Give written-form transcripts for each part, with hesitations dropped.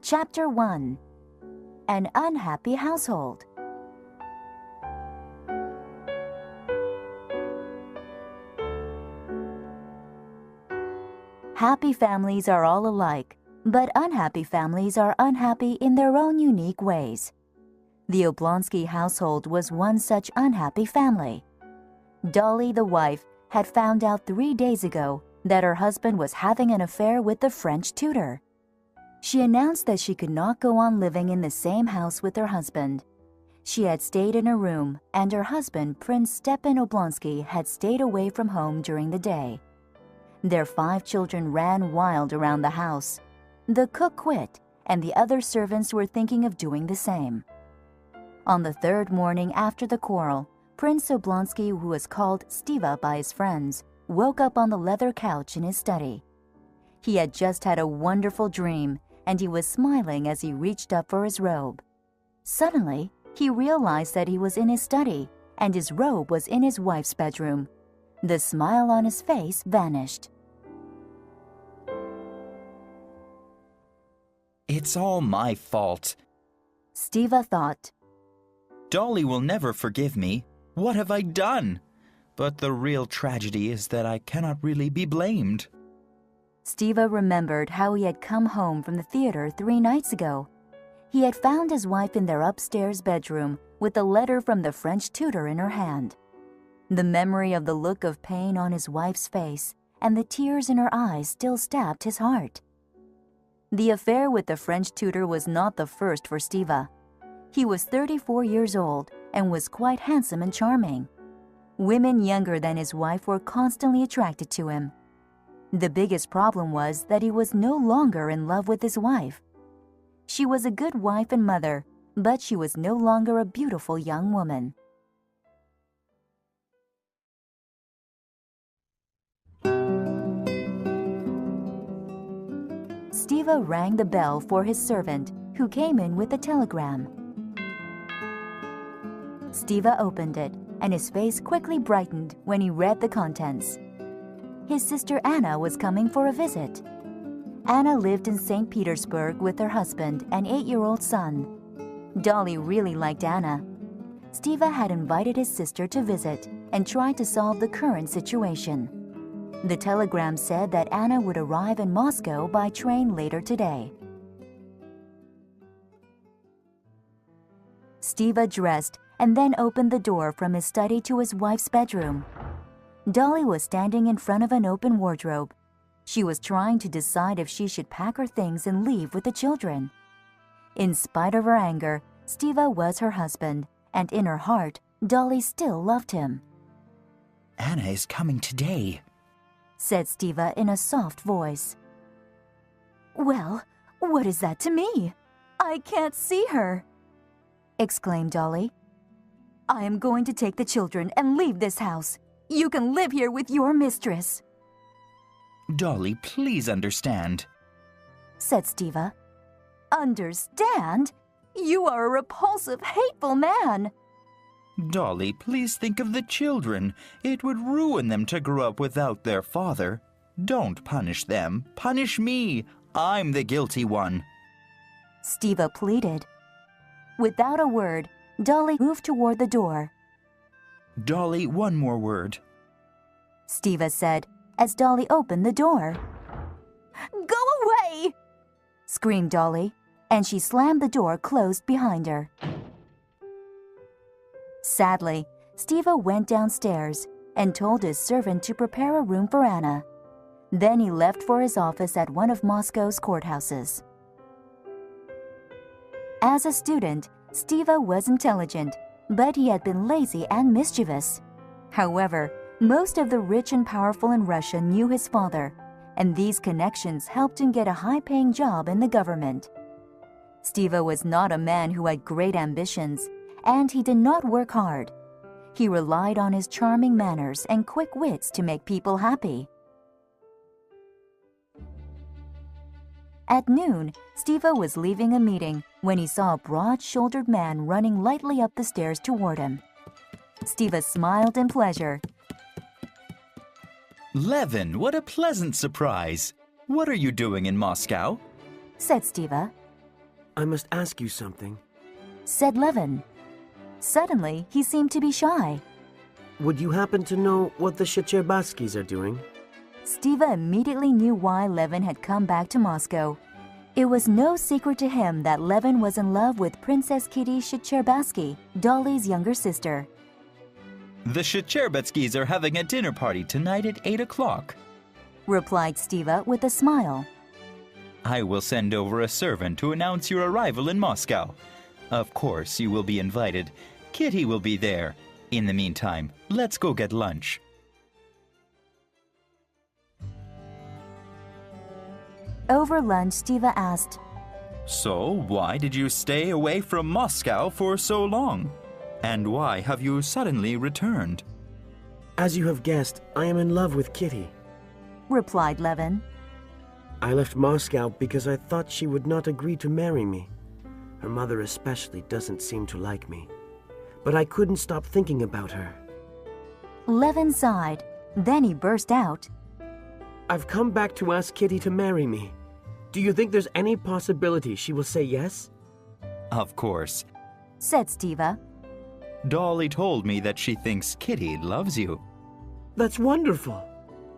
Chapter 1. An Unhappy Household. Happy families are all alike, but unhappy families are unhappy in their own unique ways. The Oblonsky household was one such unhappy family. Dolly, the wife, had found out 3 days ago that her husband was having an affair with the French tutor. She announced that she could not go on living in the same house with her husband. She had stayed in her room, and her husband, Prince Stepan Oblonsky, had stayed away from home during the day. Their 5 children ran wild around the house. The cook quit, and the other servants were thinking of doing the same. On the 3rd morning after the quarrel, Prince Oblonsky, who was called Stiva by his friends, woke up on the leather couch in his study. He had just had a wonderful dream, and he was smiling as he reached up for his robe. Suddenly, he realized that he was in his study, and his robe was in his wife's bedroom. The smile on his face vanished. It's all my fault, Stiva thought. Dolly will never forgive me. What have I done? But the real tragedy is that I cannot really be blamed. Stiva remembered how he had come home from the theater 3 nights ago. He had found his wife in their upstairs bedroom with a letter from the French tutor in her hand. The memory of the look of pain on his wife's face and the tears in her eyes still stabbed his heart. The affair with the French tutor was not the first for Stiva. He was 34 years old and was quite handsome and charming. Women younger than his wife were constantly attracted to him. The biggest problem was that he was no longer in love with his wife. She was a good wife and mother, but she was no longer a beautiful young woman. Stiva rang the bell for his servant, who came in with a telegram. Stiva opened it, and his face quickly brightened when he read the contents. His sister Anna was coming for a visit. Anna lived in St. Petersburg with her husband and 8-year-old son. Dolly really liked Anna. Stiva had invited his sister to visit and tried to solve the current situation. The telegram said that Anna would arrive in Moscow by train later today. Stiva dressed and then opened the door from his study to his wife's bedroom. Dolly was standing in front of an open wardrobe. She was trying to decide if she should pack her things and leave with the children. In spite of her anger, Stiva was her husband, and in her heart, Dolly still loved him. Anna is coming today, said Stiva in a soft voice. Well, what is that to me? I can't see her, exclaimed Dolly. I am going to take the children and leave this house. You can live here with your mistress. Dolly, please understand, said Stiva. Understand? You are a repulsive, hateful man. Dolly, please think of the children. It would ruin them to grow up without their father. Don't punish them. Punish me. I'm the guilty one. Stiva pleaded. Without a word, Dolly moved toward the door. Dolly, one more word, Stiva said as Dolly opened the door. Go away! Screamed Dolly, and she slammed the door closed behind her. Sadly, Stiva went downstairs and told his servant to prepare a room for Anna. Then he left for his office at one of Moscow's courthouses. As a student, Stiva was intelligent, but he had been lazy and mischievous. However, most of the rich and powerful in Russia knew his father, and these connections helped him get a high-paying job in the government. Stiva was not a man who had great ambitions, and he did not work hard. He relied on his charming manners and quick wits to make people happy. At noon, Stiva was leaving a meeting when he saw a broad-shouldered man running lightly up the stairs toward him. Stiva smiled in pleasure. Levin, what a pleasant surprise. What are you doing in Moscow? Said Stiva. I must ask you something, said Levin. Suddenly, he seemed to be shy. Would you happen to know what the Shcherbakskys are doing? Stiva immediately knew why Levin had come back to Moscow. It was no secret to him that Levin was in love with Princess Kitty Shcherbatsky, Dolly's younger sister. The Shcherbatskys are having a dinner party tonight at 8 o'clock, replied Stiva with a smile. I will send over a servant to announce your arrival in Moscow. Of course, you will be invited. Kitty will be there. In the meantime, let's go get lunch. Over lunch, Stiva asked, So, why did you stay away from Moscow for so long? And why have you suddenly returned? As you have guessed, I am in love with Kitty. replied Levin. I left Moscow because I thought she would not agree to marry me. Her mother especially doesn't seem to like me. But I couldn't stop thinking about her. Levin sighed. Then he burst out, I've come back to ask Kitty to marry me. Do you think there's any possibility she will say yes? Of course. said Stiva. Dolly told me that she thinks Kitty loves you. That's wonderful,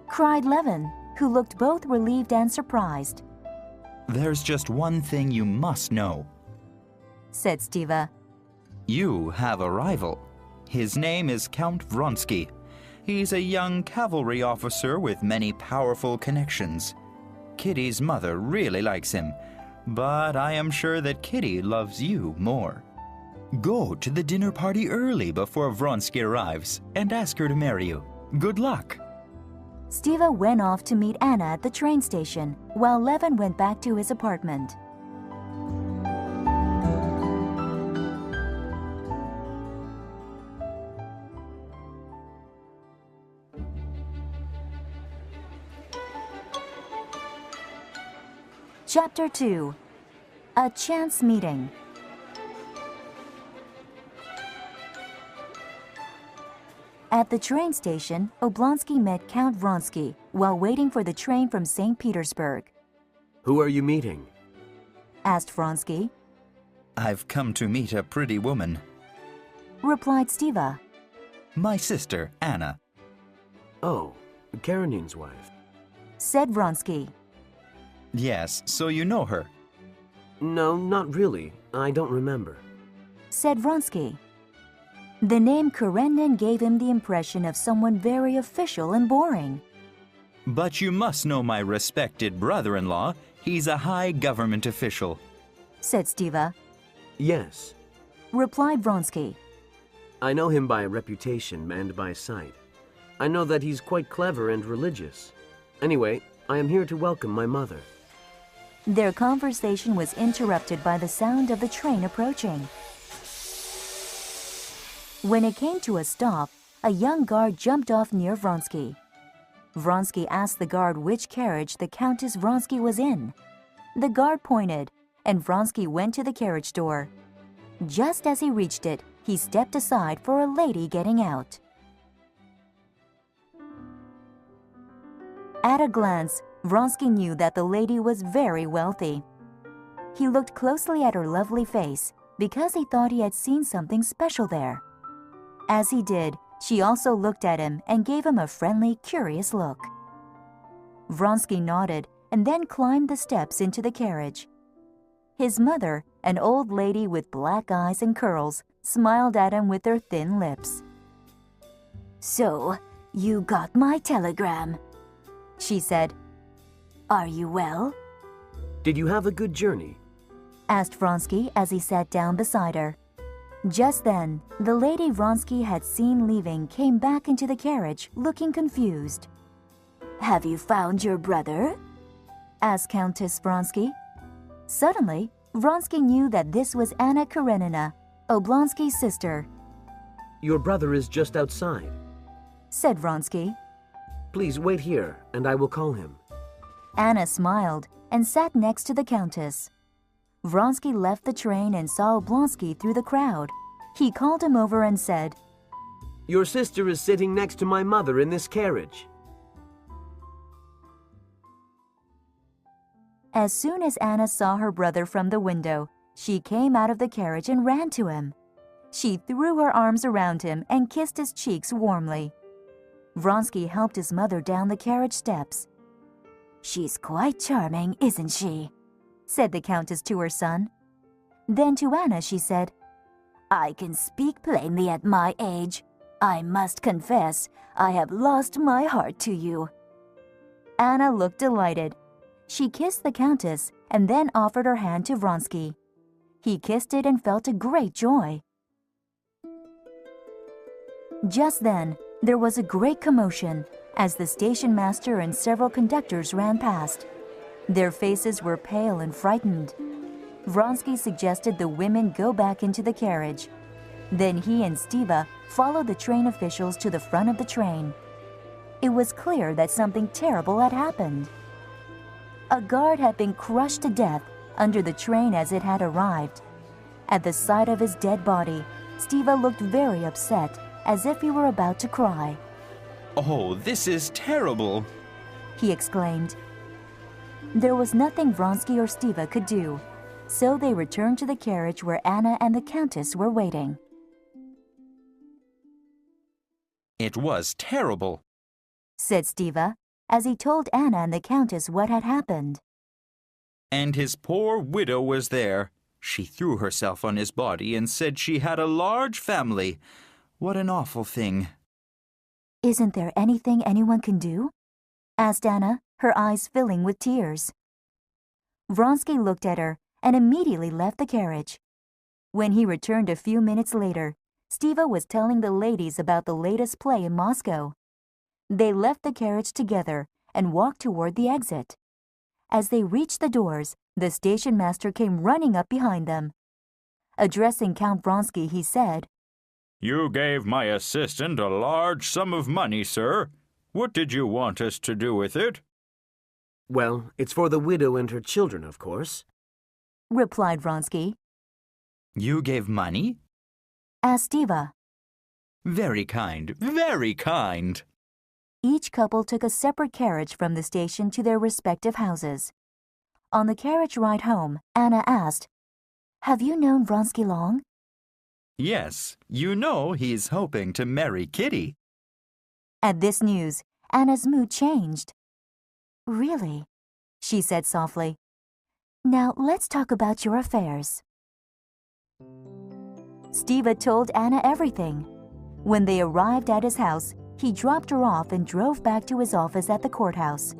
cried Levin, who looked both relieved and surprised. There's just one thing you must know. said Stiva. You have a rival. His name is Count Vronsky. He's a young cavalry officer with many powerful connections. Kitty's mother really likes him, but I am sure that Kitty loves you more. Go to the dinner party early before Vronsky arrives and ask her to marry you. Good luck. Stiva went off to meet Anna at the train station, while Levin went back to his apartment. Chapter 2. A Chance Meeting. At the train station, Oblonsky met Count Vronsky while waiting for the train from St. Petersburg. Who are you meeting? asked Vronsky. I've come to meet a pretty woman. Replied Stiva. My sister, Anna. Oh, Karenina's wife. Said Vronsky. Yes, so you know her. No, not really. I don't remember. Said Vronsky. The name Karenina gave him the impression of someone very official and boring. But you must know my respected brother-in-law. He's a high government official. Said Stiva. Yes. Replied Vronsky. I know him by reputation and by sight. I know that he's quite clever and religious. Anyway, I am here to welcome my mother. Their conversation was interrupted by the sound of the train approaching. When it came to a stop, a young guard jumped off near Vronsky. Vronsky asked the guard which carriage the Countess Vronsky was in. The guard pointed, and Vronsky went to the carriage door. Just as he reached it, he stepped aside for a lady getting out. At a glance, Vronsky knew that the lady was very wealthy. He looked closely at her lovely face because he thought he had seen something special there. As he did, she also looked at him and gave him a friendly, curious look. Vronsky nodded and then climbed the steps into the carriage. His mother, an old lady with black eyes and curls, smiled at him with her thin lips. "So, you got my telegram," she said. "Are you well?" Did you have a good journey? asked Vronsky as he sat down beside her. Just then, the lady Vronsky had seen leaving came back into the carriage, looking confused. "Have you found your brother?" asked Countess Vronsky. Suddenly, Vronsky knew that this was Anna Karenina, Oblonsky's sister. Your brother is just outside. Said Vronsky. Please wait here, and I will call him. Anna smiled and sat next to the Countess. Vronsky left the train and saw Oblonsky through the crowd. He called him over and said, Your sister is sitting next to my mother in this carriage. As soon as Anna saw her brother from the window, She came out of the carriage and ran to him. She threw her arms around him and kissed his cheeks warmly. Vronsky helped his mother down the carriage steps. "She's quite charming, isn't she?" said the Countess to her son. Then to Anna she said, "I can speak plainly at my age. I must confess, I have lost my heart to you." Anna looked delighted. She kissed the Countess and then offered her hand to Vronsky. He kissed it and felt a great joy. Just then, there was a great commotion as the station master and several conductors ran past. Their faces were pale and frightened. Vronsky suggested the women go back into the carriage. Then he and Stiva followed the train officials to the front of the train. It was clear that something terrible had happened. A guard had been crushed to death under the train as it had arrived. At the sight of his dead body, Stiva looked very upset, as if he were about to cry. "Oh, this is terrible!" he exclaimed. There was nothing Vronsky or Stiva could do, so they returned to the carriage where Anna and the Countess were waiting. "It was terrible," said Stiva, as he told Anna and the Countess what had happened. "And his poor widow was there. She threw herself on his body and said she had a large family. What an awful thing." "Isn't there anything anyone can do?" asked Anna, her eyes filling with tears. Vronsky looked at her and immediately left the carriage. When he returned a few minutes later, Stiva was telling the ladies about the latest play in Moscow. They left the carriage together and walked toward the exit. As they reached the doors, the station master came running up behind them. Addressing Count Vronsky, he said, "You gave my assistant a large sum of money, sir. What did you want us to do with it?" Well, it's for the widow and her children, of course, replied Vronsky. "You gave money?" asked Stiva. "Very kind, very kind." Each couple took a separate carriage from the station to their respective houses. On the carriage ride home, Anna asked, "Have you known Vronsky long?" "Yes, you know he's hoping to marry Kitty." At this news, Anna's mood changed. "Really?" she said softly. "Now let's talk about your affairs." Stiva told Anna everything. When they arrived at his house, he dropped her off and drove back to his office at the courthouse.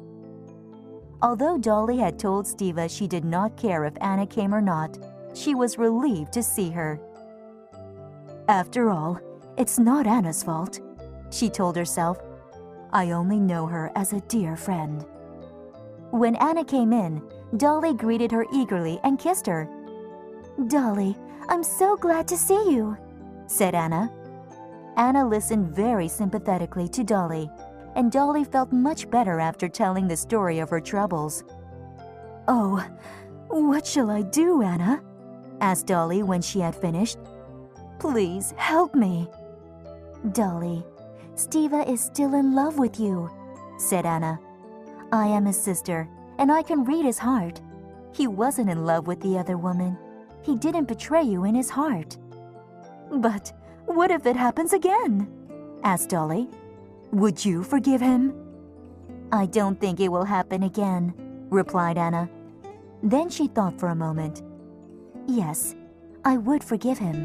Although Dolly had told Stiva she did not care if Anna came or not, she was relieved to see her. "After all, it's not Anna's fault," she told herself. "I only know her as a dear friend." When Anna came in, Dolly greeted her eagerly and kissed her. "Dolly, I'm so glad to see you," said Anna. Anna listened very sympathetically to Dolly, and Dolly felt much better after telling the story of her troubles. "Oh, what shall I do, Anna?" asked Dolly when she had finished. "Please help me." "Dolly, Stiva is still in love with you," said Anna. "I am his sister, and I can read his heart. He wasn't in love with the other woman. He didn't betray you in his heart." "But what if it happens again?" asked Dolly. "Would you forgive him?" "I don't think it will happen again," replied Anna. Then she thought for a moment. "Yes, I would forgive him."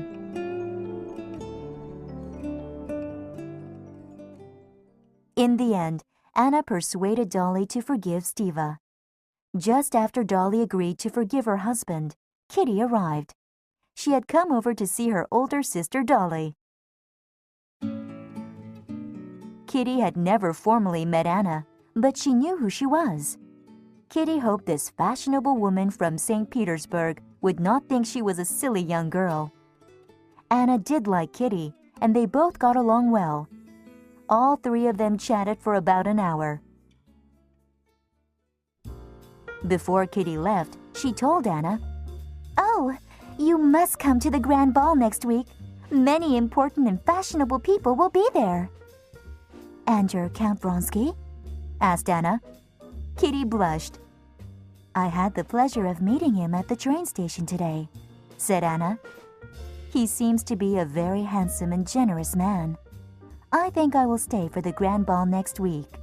In the end, Anna persuaded Dolly to forgive Stiva. Just after Dolly agreed to forgive her husband, Kitty arrived. She had come over to see her older sister Dolly. Kitty had never formally met Anna, but she knew who she was. Kitty hoped this fashionable woman from St. Petersburg would not think she was a silly young girl. Anna did like Kitty, and they both got along well. All three of them chatted for about an hour. Before Kitty left, she told Anna, "Oh, you must come to the grand ball next week. Many important and fashionable people will be there." "And your Count Vronsky?" asked Anna. Kitty blushed. "I had the pleasure of meeting him at the train station today," said Anna. "He seems to be a very handsome and generous man. I think I will stay for the grand ball next week."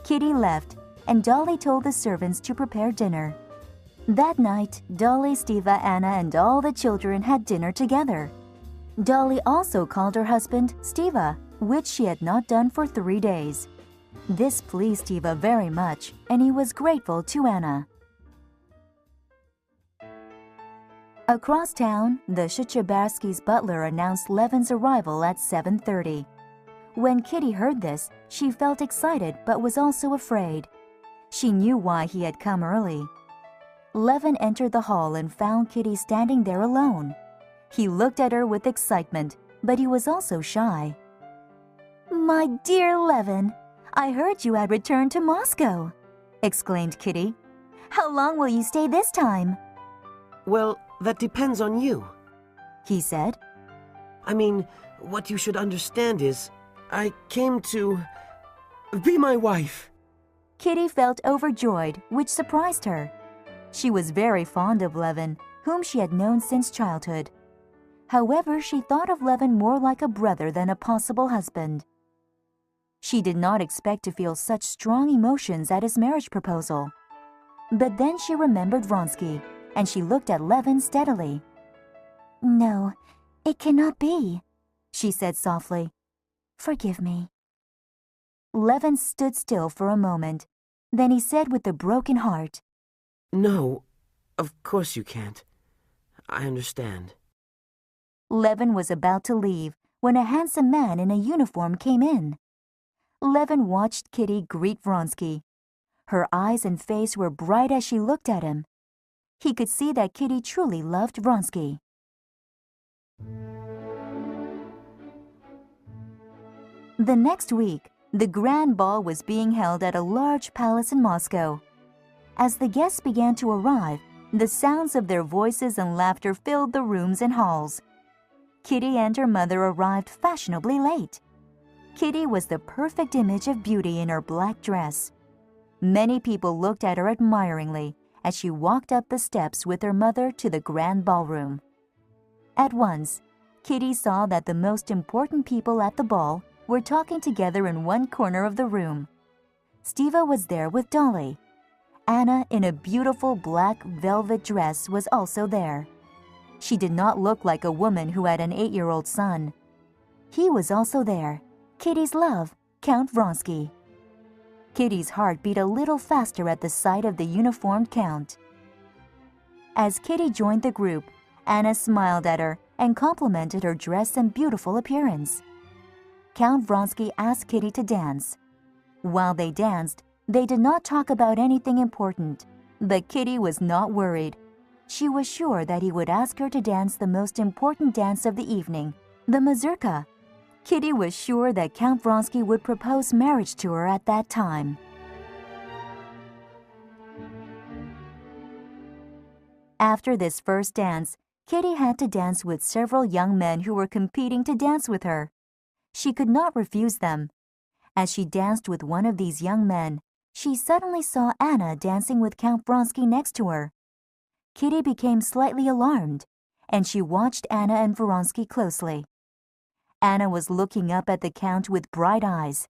Kitty left, and Dolly told the servants to prepare dinner. That night, Dolly, Stiva, Anna, and all the children had dinner together. Dolly also called her husband Stiva, which she had not done for 3 days. This pleased Stiva very much, and he was grateful to Anna. Across town, the Shuchabarsky's butler announced Levin's arrival at 7:30. When Kitty heard this, she felt excited but was also afraid. She knew why he had come early. Levin entered the hall and found Kitty standing there alone. He looked at her with excitement, but he was also shy. "My dear Levin, I heard you had returned to Moscow," exclaimed Kitty. "How long will you stay this time?" Well, that depends on you, he said. I mean, what you should understand is, I came to be my wife. Kitty felt overjoyed, which surprised her. She was very fond of Levin, whom she had known since childhood. However, she thought of Levin more like a brother than a possible husband. She did not expect to feel such strong emotions at his marriage proposal. But then she remembered Vronsky, and she looked at Levin steadily. "No, it cannot be," she said softly. "Forgive me." Levin stood still for a moment. Then he said with a broken heart, No, of course you can't. I understand. Levin was about to leave when a handsome man in a uniform came in. Levin watched Kitty greet Vronsky. Her eyes and face were bright as she looked at him. He could see that Kitty truly loved Vronsky. The next week, the grand ball was being held at a large palace in Moscow. As the guests began to arrive, the sounds of their voices and laughter filled the rooms and halls. Kitty and her mother arrived fashionably late. Kitty was the perfect image of beauty in her black dress. Many people looked at her admiringly as she walked up the steps with her mother to the grand ballroom. At once, Kitty saw that the most important people at the ball were talking together in one corner of the room. Stiva was there with Dolly. Anna, in a beautiful black velvet dress, was also there. She did not look like a woman who had an 8-year-old son. He was also there, Kitty's love, Count Vronsky. Kitty's heart beat a little faster at the sight of the uniformed Count. As Kitty joined the group, Anna smiled at her and complimented her dress and beautiful appearance. Count Vronsky asked Kitty to dance. While they danced, they did not talk about anything important, but Kitty was not worried. She was sure that he would ask her to dance the most important dance of the evening, the mazurka. Kitty was sure that Count Vronsky would propose marriage to her at that time. After this first dance, Kitty had to dance with several young men who were competing to dance with her. She could not refuse them. As she danced with one of these young men, she suddenly saw Anna dancing with Count Vronsky next to her. Kitty became slightly alarmed, and she watched Anna and Vronsky closely. Anna was looking up at the Count with bright eyes.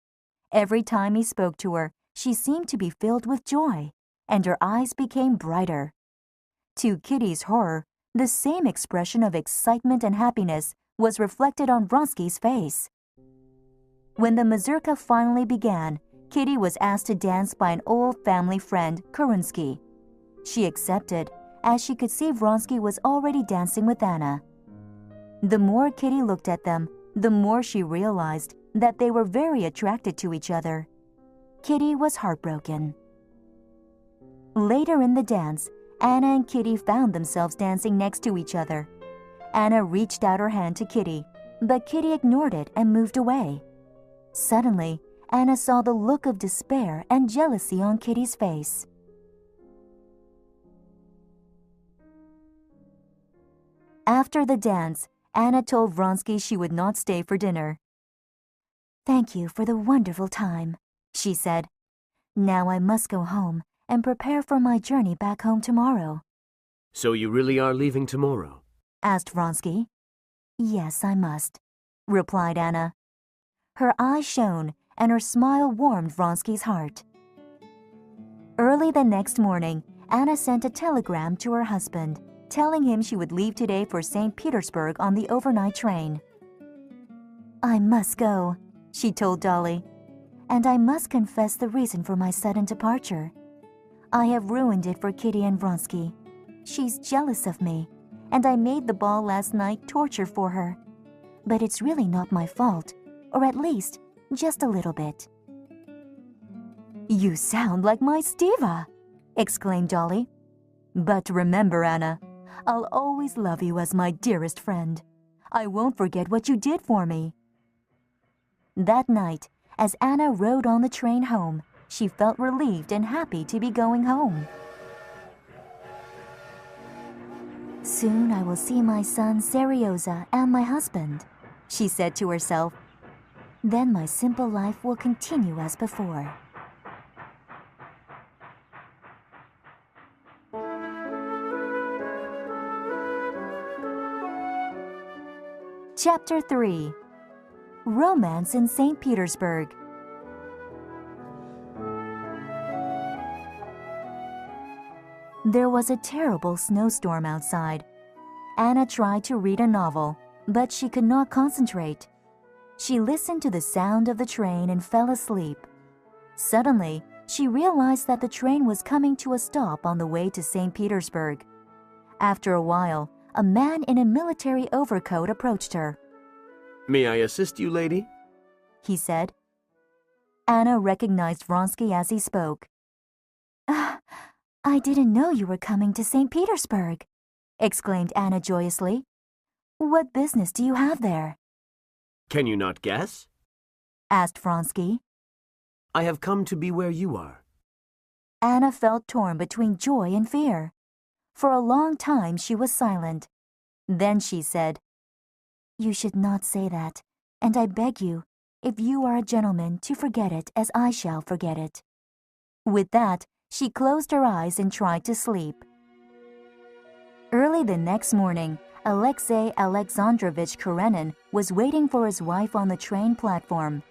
Every time he spoke to her, she seemed to be filled with joy, and her eyes became brighter. To Kitty's horror, the same expression of excitement and happiness was reflected on Vronsky's face. When the mazurka finally began, Kitty was asked to dance by an old family friend, Kerensky. She accepted, as she could see Vronsky was already dancing with Anna. The more Kitty looked at them, the more she realized that they were very attracted to each other. Kitty was heartbroken. Later in the dance, Anna and Kitty found themselves dancing next to each other. Anna reached out her hand to Kitty, but Kitty ignored it and moved away. Suddenly, Anna saw the look of despair and jealousy on Kitty's face. After the dance, Anna told Vronsky she would not stay for dinner. "Thank you for the wonderful time," she said. "Now I must go home and prepare for my journey back home tomorrow." So you really are leaving tomorrow? asked Vronsky. Yes, I must, replied Anna. Her eyes shone, and her smile warmed Vronsky's heart. Early the next morning, Anna sent a telegram to her husband, telling him she would leave today for St. Petersburg on the overnight train. I must go, she told Dolly, and I must confess the reason for my sudden departure. I have ruined it for Kitty and Vronsky. She's jealous of me, and I made the ball last night torture for her. But it's really not my fault, or at least just a little bit. You sound like my Steva, exclaimed Dolly. But remember, Anna, I'll always love you as my dearest friend. I won't forget what you did for me. That night, as Anna rode on the train home, she felt relieved and happy to be going home. Soon I will see my son Serioza and my husband, she said to herself. Then my simple life will continue as before. Chapter 3. Romance in St. Petersburg. There was a terrible snowstorm outside. Anna tried to read a novel, but she could not concentrate. She listened to the sound of the train and fell asleep. Suddenly, she realized that the train was coming to a stop on the way to St. Petersburg. After a while, a man in a military overcoat approached her. May I assist you, lady? He said. Anna recognized Vronsky as he spoke. I didn't know you were coming to St. Petersburg, exclaimed Anna joyously. What business do you have there? Can you not guess? Asked Vronsky. I have come to be where you are. Anna felt torn between joy and fear. For a long time she was silent. Then she said, You should not say that, and I beg you, if you are a gentleman, to forget it as I shall forget it. With that, she closed her eyes and tried to sleep. Early the next morning, Alexei Alexandrovich Karenin was waiting for his wife on the train platform.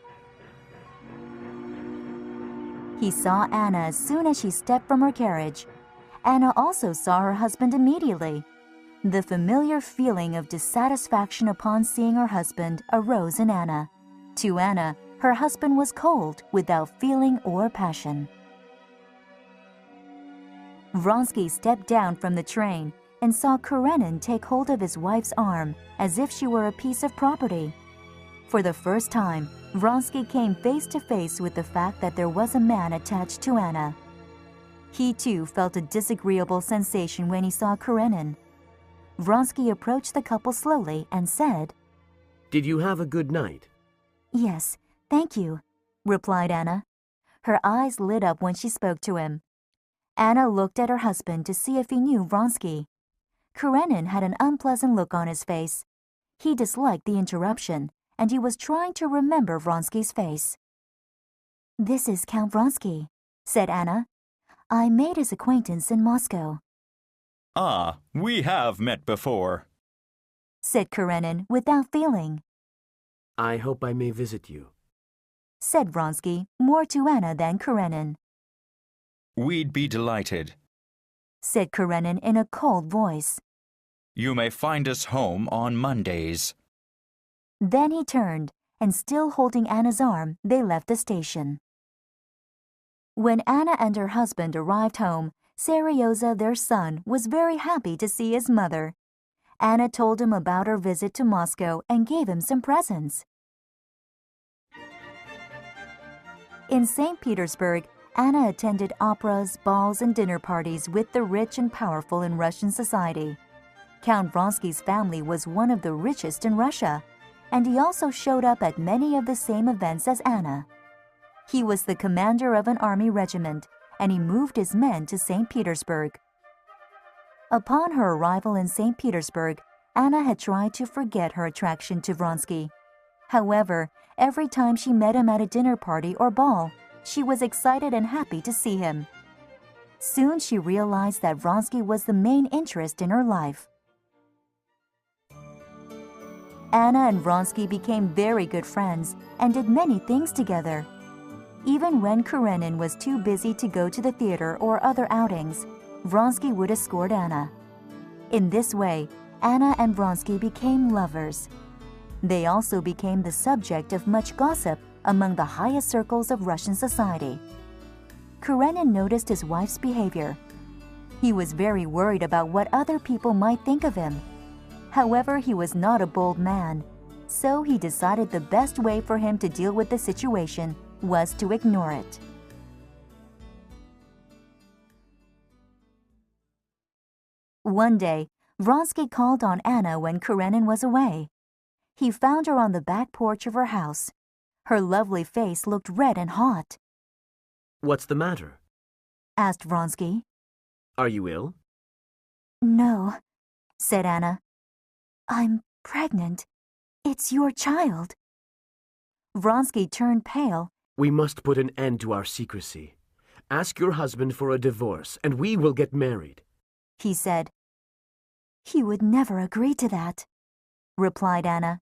He saw Anna as soon as she stepped from her carriage. Anna also saw her husband immediately. The familiar feeling of dissatisfaction upon seeing her husband arose in Anna. To Anna, her husband was cold, without feeling or passion. Vronsky stepped down from the train and saw Karenin take hold of his wife's arm as if she were a piece of property. For the first time, Vronsky came face to face with the fact that there was a man attached to Anna. He too felt a disagreeable sensation when he saw Karenin. Vronsky approached the couple slowly and said, Did you have a good night? Yes, thank you, replied Anna. Her eyes lit up when she spoke to him. Anna looked at her husband to see if he knew Vronsky. Karenin had an unpleasant look on his face. He disliked the interruption, and he was trying to remember Vronsky's face. This is Count Vronsky, said Anna. I made his acquaintance in Moscow. Ah, we have met before, said Karenin without feeling. I hope I may visit you, said Vronsky, more to Anna than Karenin. We'd be delighted, said Karenin in a cold voice. You may find us home on Mondays. Then he turned, and still holding Anna's arm, they left the station. When Anna and her husband arrived home, Serioza, their son, was very happy to see his mother. Anna told him about her visit to Moscow and gave him some presents. In St. Petersburg, Anna attended operas, balls, and dinner parties with the rich and powerful in Russian society. Count Vronsky's family was one of the richest in Russia, and he also showed up at many of the same events as Anna. He was the commander of an army regiment, and he moved his men to St. Petersburg. Upon her arrival in St. Petersburg, Anna had tried to forget her attraction to Vronsky. However, every time she met him at a dinner party or ball, she was excited and happy to see him. Soon she realized that Vronsky was the main interest in her life. Anna and Vronsky became very good friends and did many things together. Even when Karenin was too busy to go to the theater or other outings, Vronsky would escort Anna. In this way, Anna and Vronsky became lovers. They also became the subject of much gossip among the highest circles of Russian society. Karenin noticed his wife's behavior. He was very worried about what other people might think of him. However, he was not a bold man, so he decided the best way for him to deal with the situation was to ignore it. One day, Vronsky called on Anna when Karenin was away. He found her on the back porch of her house. Her lovely face looked red and hot. "What's the matter?" asked Vronsky. "Are you ill?" "No," said Anna. "I'm pregnant. It's your child." Vronsky turned pale. "We must put an end to our secrecy. Ask your husband for a divorce, and we will get married," he said. "He would never agree to that," replied Anna.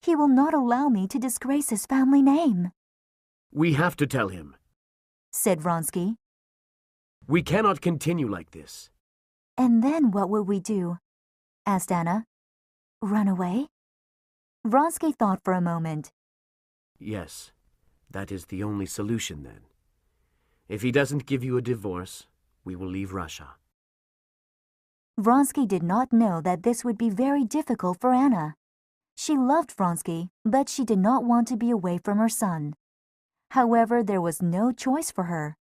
"He will not allow me to disgrace his family name." "We have to tell him," said Vronsky. "We cannot continue like this." "And then what will we do?" asked Anna. "Run away?" Vronsky thought for a moment. "Yes, that is the only solution then. If he doesn't give you a divorce, we will leave Russia." Vronsky did not know that this would be very difficult for Anna. She loved Vronsky, but she did not want to be away from her son. However, there was no choice for her.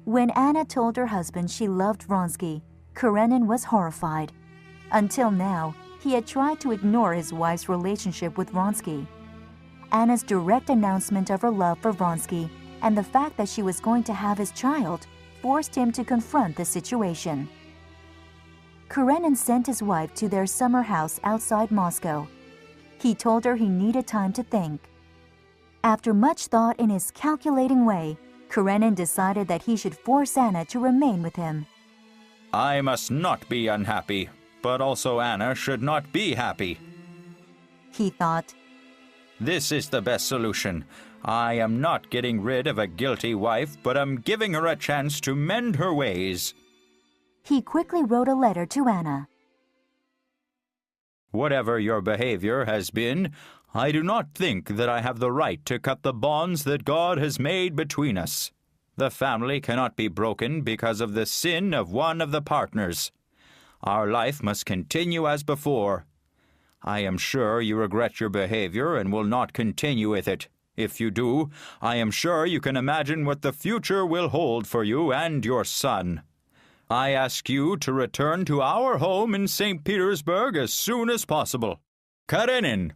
When Anna told her husband she loved Vronsky, Karenin was horrified. Until now, he had tried to ignore his wife's relationship with Vronsky. Anna's direct announcement of her love for Vronsky and the fact that she was going to have his child forced him to confront the situation. Karenin sent his wife to their summer house outside Moscow. He told her he needed time to think. After much thought in his calculating way, Karenin decided that he should force Anna to remain with him. I must not be unhappy, but also Anna should not be happy. He thought. This is the best solution. I am not getting rid of a guilty wife, but am giving her a chance to mend her ways. He quickly wrote a letter to Anna. Whatever your behavior has been, I do not think that I have the right to cut the bonds that God has made between us. The family cannot be broken because of the sin of one of the partners. Our life must continue as before. I am sure you regret your behavior and will not continue with it. If you do, I am sure you can imagine what the future will hold for you and your son. I ask you to return to our home in St. Petersburg as soon as possible. Karenin.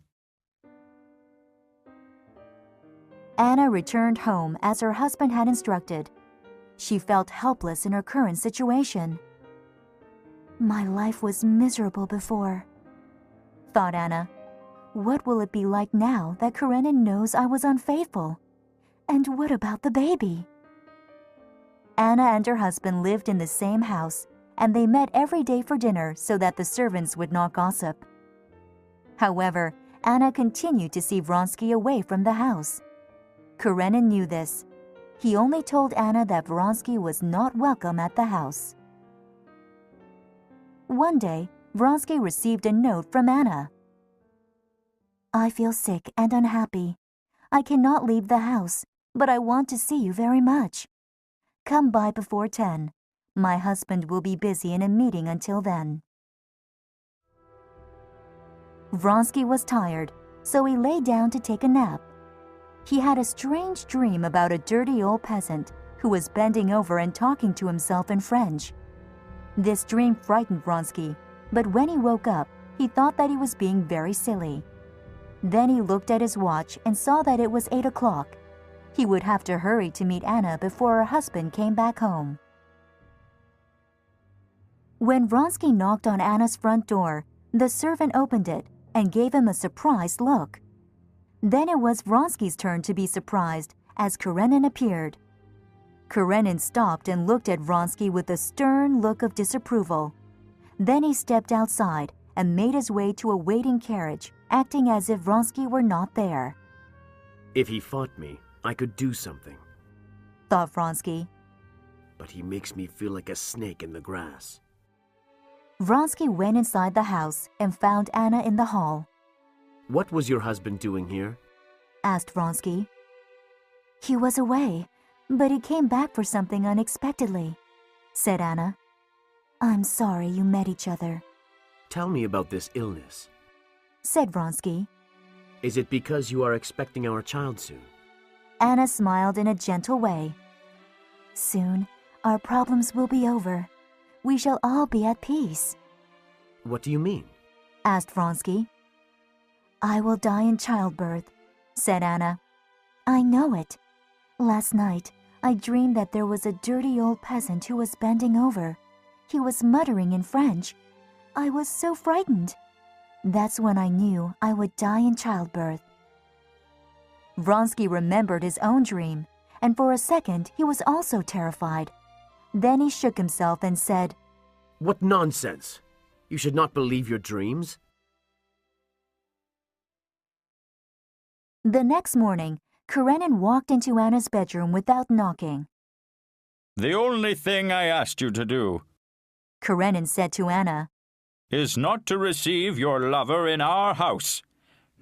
Anna returned home as her husband had instructed. She felt helpless in her current situation. My life was miserable before, thought Anna. What will it be like now that Karenin knows I was unfaithful? And what about the baby? Anna and her husband lived in the same house, and they met every day for dinner so that the servants would not gossip. However, Anna continued to see Vronsky away from the house. Karenin knew this. He only told Anna that Vronsky was not welcome at the house. One day, Vronsky received a note from Anna. I feel sick and unhappy. I cannot leave the house, but I want to see you very much. Come by before 10. My husband will be busy in a meeting until then. Vronsky was tired, so he lay down to take a nap. He had a strange dream about a dirty old peasant who was bending over and talking to himself in French. This dream frightened Vronsky, but when he woke up, he thought that he was being very silly. Then he looked at his watch and saw that it was 8 o'clock. He would have to hurry to meet Anna before her husband came back home. When Vronsky knocked on Anna's front door, the servant opened it and gave him a surprised look. Then it was Vronsky's turn to be surprised as Karenin appeared. Karenin stopped and looked at Vronsky with a stern look of disapproval. Then he stepped outside and made his way to a waiting carriage, acting as if Vronsky were not there. If he fought me, I could do something. Thought Vronsky. But he makes me feel like a snake in the grass. Vronsky went inside the house and found Anna in the hall. What was your husband doing here? Asked Vronsky. He was away, but he came back for something unexpectedly, said Anna. I'm sorry you met each other. Tell me about this illness, said Vronsky. Is it because you are expecting our child soon? Anna smiled in a gentle way. Soon, our problems will be over. We shall all be at peace. What do you mean? Asked Vronsky. I will die in childbirth, said Anna. I know it. Last night, I dreamed that there was a dirty old peasant who was bending over. He was muttering in French. I was so frightened. That's when I knew I would die in childbirth. Vronsky remembered his own dream, and for a second he was also terrified. Then he shook himself and said, What nonsense! You should not believe your dreams. The next morning, Karenin walked into Anna's bedroom without knocking. The only thing I asked you to do, Karenin said to Anna, is not to receive your lover in our house.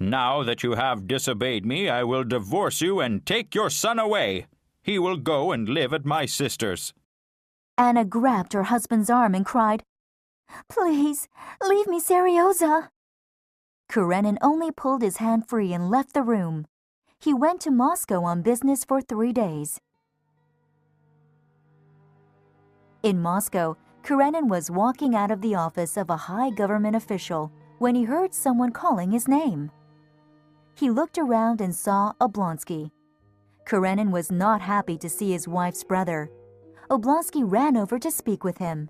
Now that you have disobeyed me, I will divorce you and take your son away. He will go and live at my sister's. Anna grabbed her husband's arm and cried, Please, leave me, Serioza. Karenin only pulled his hand free and left the room. He went to Moscow on business for 3 days. In Moscow, Karenin was walking out of the office of a high government official when he heard someone calling his name. He looked around and saw Oblonsky. Karenin was not happy to see his wife's brother. Oblonsky ran over to speak with him.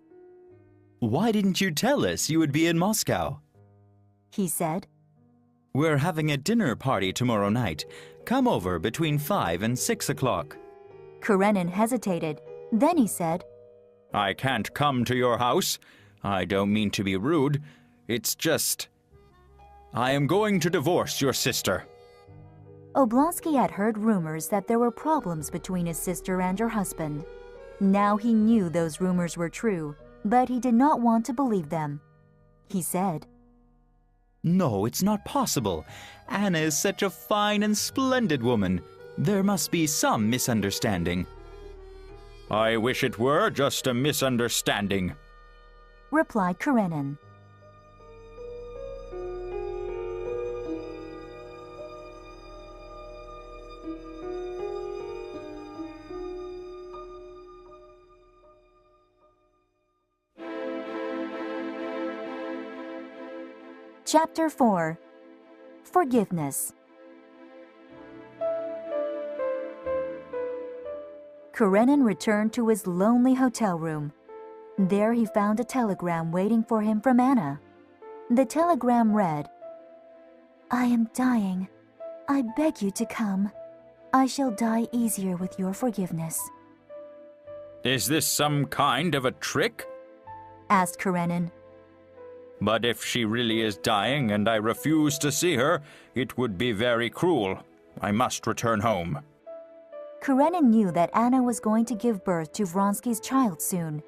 Why didn't you tell us you would be in Moscow? He said. We're having a dinner party tomorrow night. Come over between 5 and 6 o'clock. Karenin hesitated. Then he said, I can't come to your house. I don't mean to be rude. It's just, I am going to divorce your sister. Oblonsky had heard rumors that there were problems between his sister and her husband. Now he knew those rumors were true, but he did not want to believe them. He said, No, it's not possible. Anna is such a fine and splendid woman. There must be some misunderstanding. I wish it were just a misunderstanding, replied Karenin. Chapter 4. Forgiveness. Karenin returned to his lonely hotel room. There he found a telegram waiting for him from Anna. The telegram read, I am dying. I beg you to come. I shall die easier with your forgiveness. Is this some kind of a trick? Asked Karenin. But if she really is dying and I refuse to see her, it would be very cruel. I must return home. Karenin knew that Anna was going to give birth to Vronsky's child soon.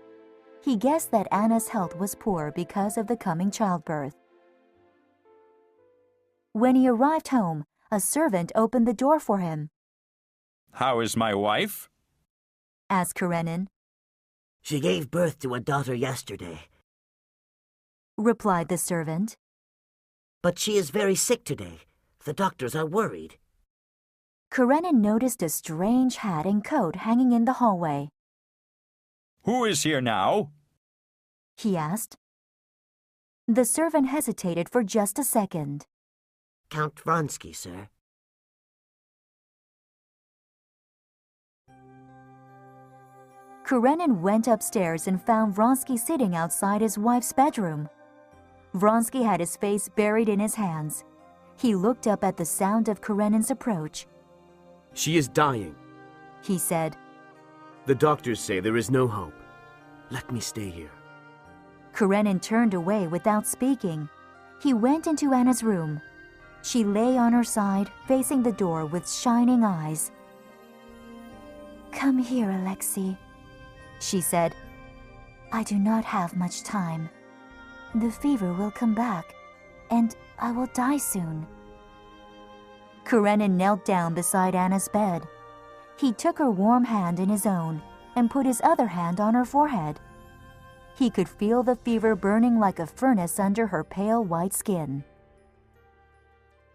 He guessed that Anna's health was poor because of the coming childbirth. When he arrived home, a servant opened the door for him. How is my wife? Asked Karenin. She gave birth to a daughter yesterday, replied the servant. but she is very sick today. The doctors are worried. Karenin noticed a strange hat and coat hanging in the hallway. Who is here now? He asked. The servant hesitated for just a second. Count Vronsky, sir. Karenin went upstairs and found Vronsky sitting outside his wife's bedroom. Vronsky had his face buried in his hands. He looked up at the sound of Karenin's approach. She is dying. he said. The doctors say there is no hope. Let me stay here. Karenin turned away without speaking. He went into Anna's room. She lay on her side, facing the door with shining eyes. "Come here, Alexei," she said. "I do not have much time. The fever will come back, and I will die soon." Karenin knelt down beside Anna's bed. He took her warm hand in his own and put his other hand on her forehead. He could feel the fever burning like a furnace under her pale white skin.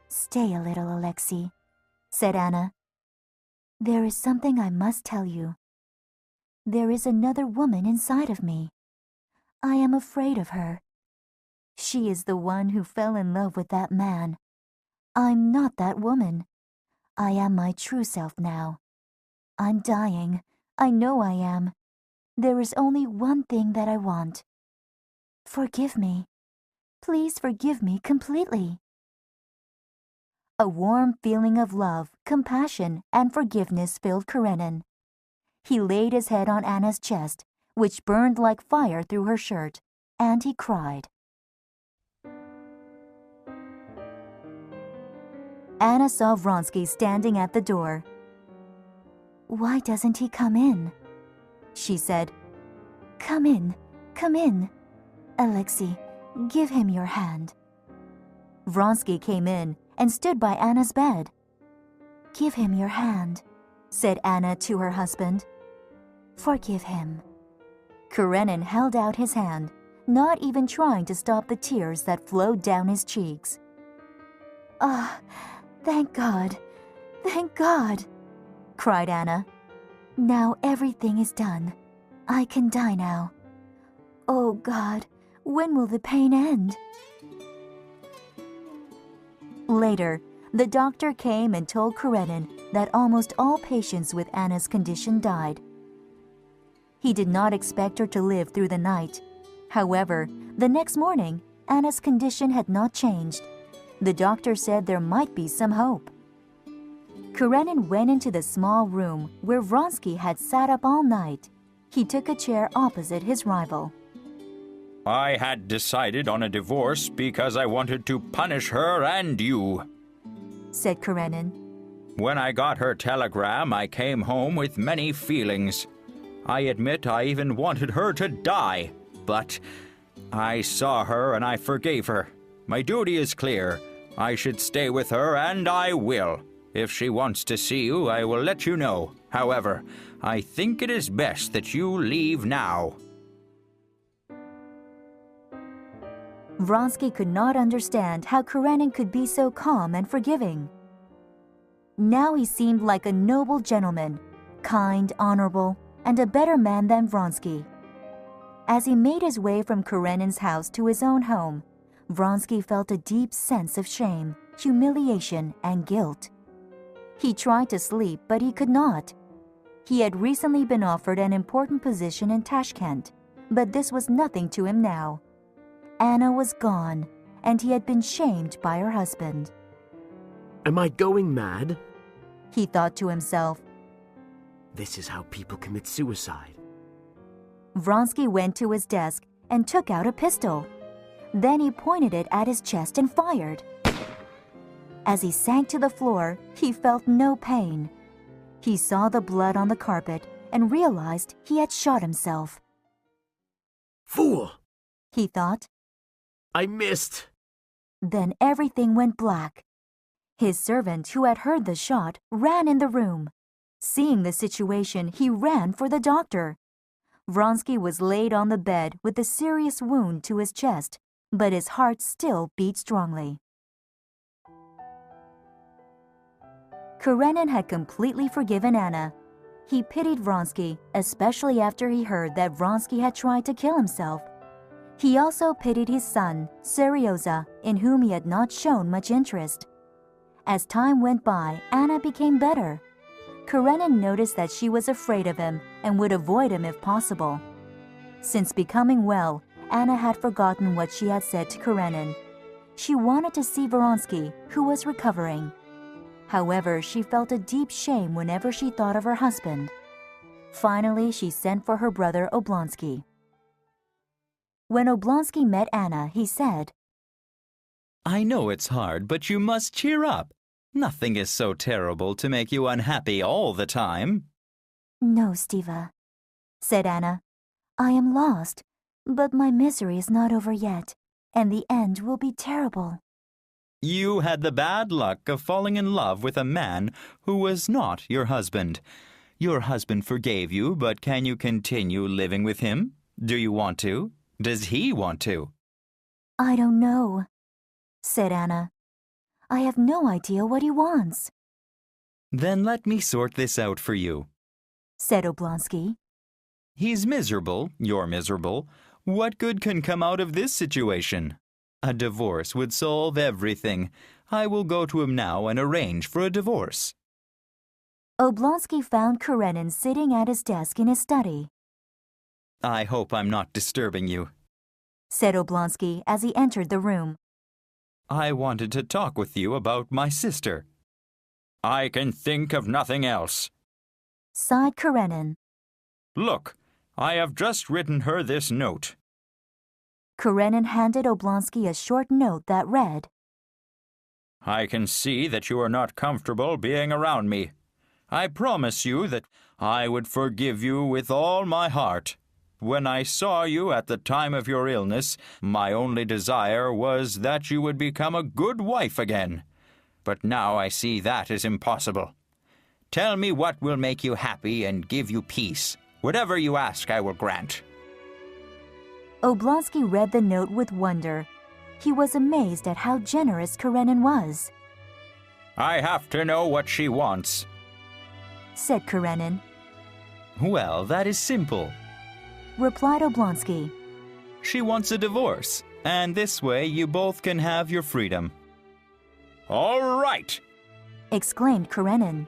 "Stay a little, Alexei," said Anna. "There is something I must tell you. There is another woman inside of me. I am afraid of her. She is the one who fell in love with that man. I'm not that woman. I am my true self now. I'm dying. I know I am. There is only one thing that I want. Forgive me. Please forgive me completely." A warm feeling of love, compassion, and forgiveness filled Karenin. He laid his head on Anna's chest, which burned like fire through her shirt, and he cried. Anna saw Vronsky standing at the door. "Why doesn't he come in?" she said. Come in. Alexei, give him your hand." Vronsky came in and stood by Anna's bed. "Give him your hand," said Anna to her husband. "Forgive him." Karenin held out his hand, not even trying to stop the tears that flowed down his cheeks. "Ah, thank God, cried Anna. "Now everything is done. I can die now. Oh God, when will the pain end?" Later, the doctor came and told Karenin that almost all patients with Anna's condition died. He did not expect her to live through the night. However, the next morning, Anna's condition had not changed. The doctor said there might be some hope. Karenin went into the small room where Vronsky had sat up all night. He took a chair opposite his rival. I had decided on a divorce because I wanted to punish her and you, said Karenin. When I got her telegram, I came home with many feelings. I admit I even wanted her to die, but I saw her and I forgave her. My duty is clear. I should stay with her, and I will. If she wants to see you, I will let you know. However, I think it is best that you leave now. Vronsky could not understand how Karenin could be so calm and forgiving. Now he seemed like a noble gentleman, kind, honorable, and a better man than Vronsky. As he made his way from Karenin's house to his own home, Vronsky felt a deep sense of shame, humiliation, and guilt. He tried to sleep, but he could not. He had recently been offered an important position in Tashkent, but this was nothing to him now. Anna was gone, and he had been shamed by her husband. Am I going mad? He thought to himself. This is how people commit suicide. Vronsky went to his desk and took out a pistol. Then he pointed it at his chest and fired. As he sank to the floor, he felt no pain. He saw the blood on the carpet and realized he had shot himself. Fool! He thought. I missed. Then everything went black. His servant, who had heard the shot, ran in the room. Seeing the situation, he ran for the doctor. Vronsky was laid on the bed with a serious wound to his chest, but his heart still beat strongly. Karenin had completely forgiven Anna. He pitied Vronsky, especially after he heard that Vronsky had tried to kill himself. He also pitied his son, Seryoza, in whom he had not shown much interest. As time went by, Anna became better. Karenin noticed that she was afraid of him and would avoid him if possible. Since becoming well, Anna had forgotten what she had said to Karenin. She wanted to see Vronsky, who was recovering. However, she felt a deep shame whenever she thought of her husband. Finally, she sent for her brother Oblonsky. When Oblonsky met Anna, he said, I know it's hard, but you must cheer up. Nothing is so terrible to make you unhappy all the time. No, Stiva, said Anna. I am lost, but my misery is not over yet, and the end will be terrible. You had the bad luck of falling in love with a man who was not your husband. Your husband forgave you, but can you continue living with him? Do you want to? Does he want to? I don't know, said Anna. I have no idea what he wants. Then let me sort this out for you, said Oblonsky. He's miserable, you're miserable. What good can come out of this situation? A divorce would solve everything. I will go to him now and arrange for a divorce. Oblonsky found Karenin sitting at his desk in his study. I hope I'm not disturbing you, said Oblonsky as he entered the room. I wanted to talk with you about my sister. I can think of nothing else, sighed Karenin. Look, I have just written her this note. Karenin handed Oblonsky a short note that read, I can see that you are not comfortable being around me. I promise you that I would forgive you with all my heart. When I saw you at the time of your illness, my only desire was that you would become a good wife again. But now I see that is impossible. Tell me what will make you happy and give you peace. Whatever you ask, I will grant. Oblonsky read the note with wonder. He was amazed at how generous Karenin was. I have to know what she wants, said Karenin. Well, that is simple, replied Oblonsky. She wants a divorce, and this way you both can have your freedom. All right, exclaimed Karenin.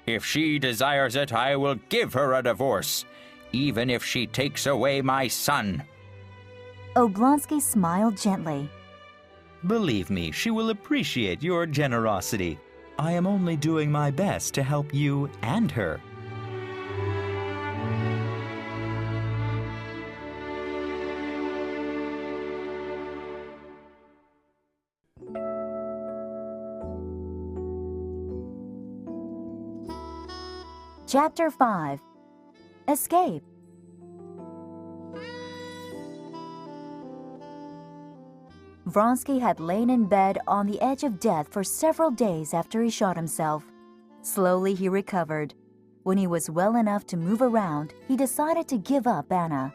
If she desires it, I will give her a divorce, even if she takes away my son. Oblonsky smiled gently. Believe me, she will appreciate your generosity. I am only doing my best to help you and her. Chapter 5. Escape. Vronsky had lain in bed on the edge of death for several days after he shot himself. Slowly he recovered. When he was well enough to move around, he decided to give up Anna.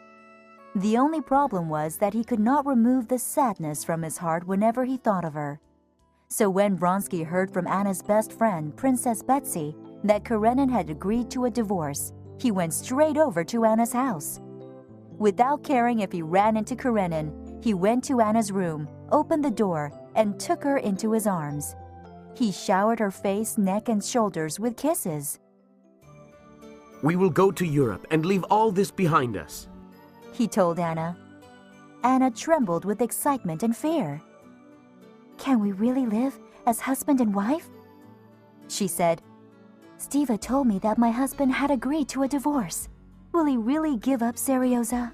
The only problem was that he could not remove the sadness from his heart whenever he thought of her. So when Vronsky heard from Anna's best friend, Princess Betsy, that Karenin had agreed to a divorce, he went straight over to Anna's house. Without caring if he ran into Karenin, he went to Anna's room, opened the door, and took her into his arms. He showered her face, neck, and shoulders with kisses. We will go to Europe and leave all this behind us, he told Anna. Anna trembled with excitement and fear. Can we really live as husband and wife? She said. Stiva told me that my husband had agreed to a divorce. Will he really give up Seryoza?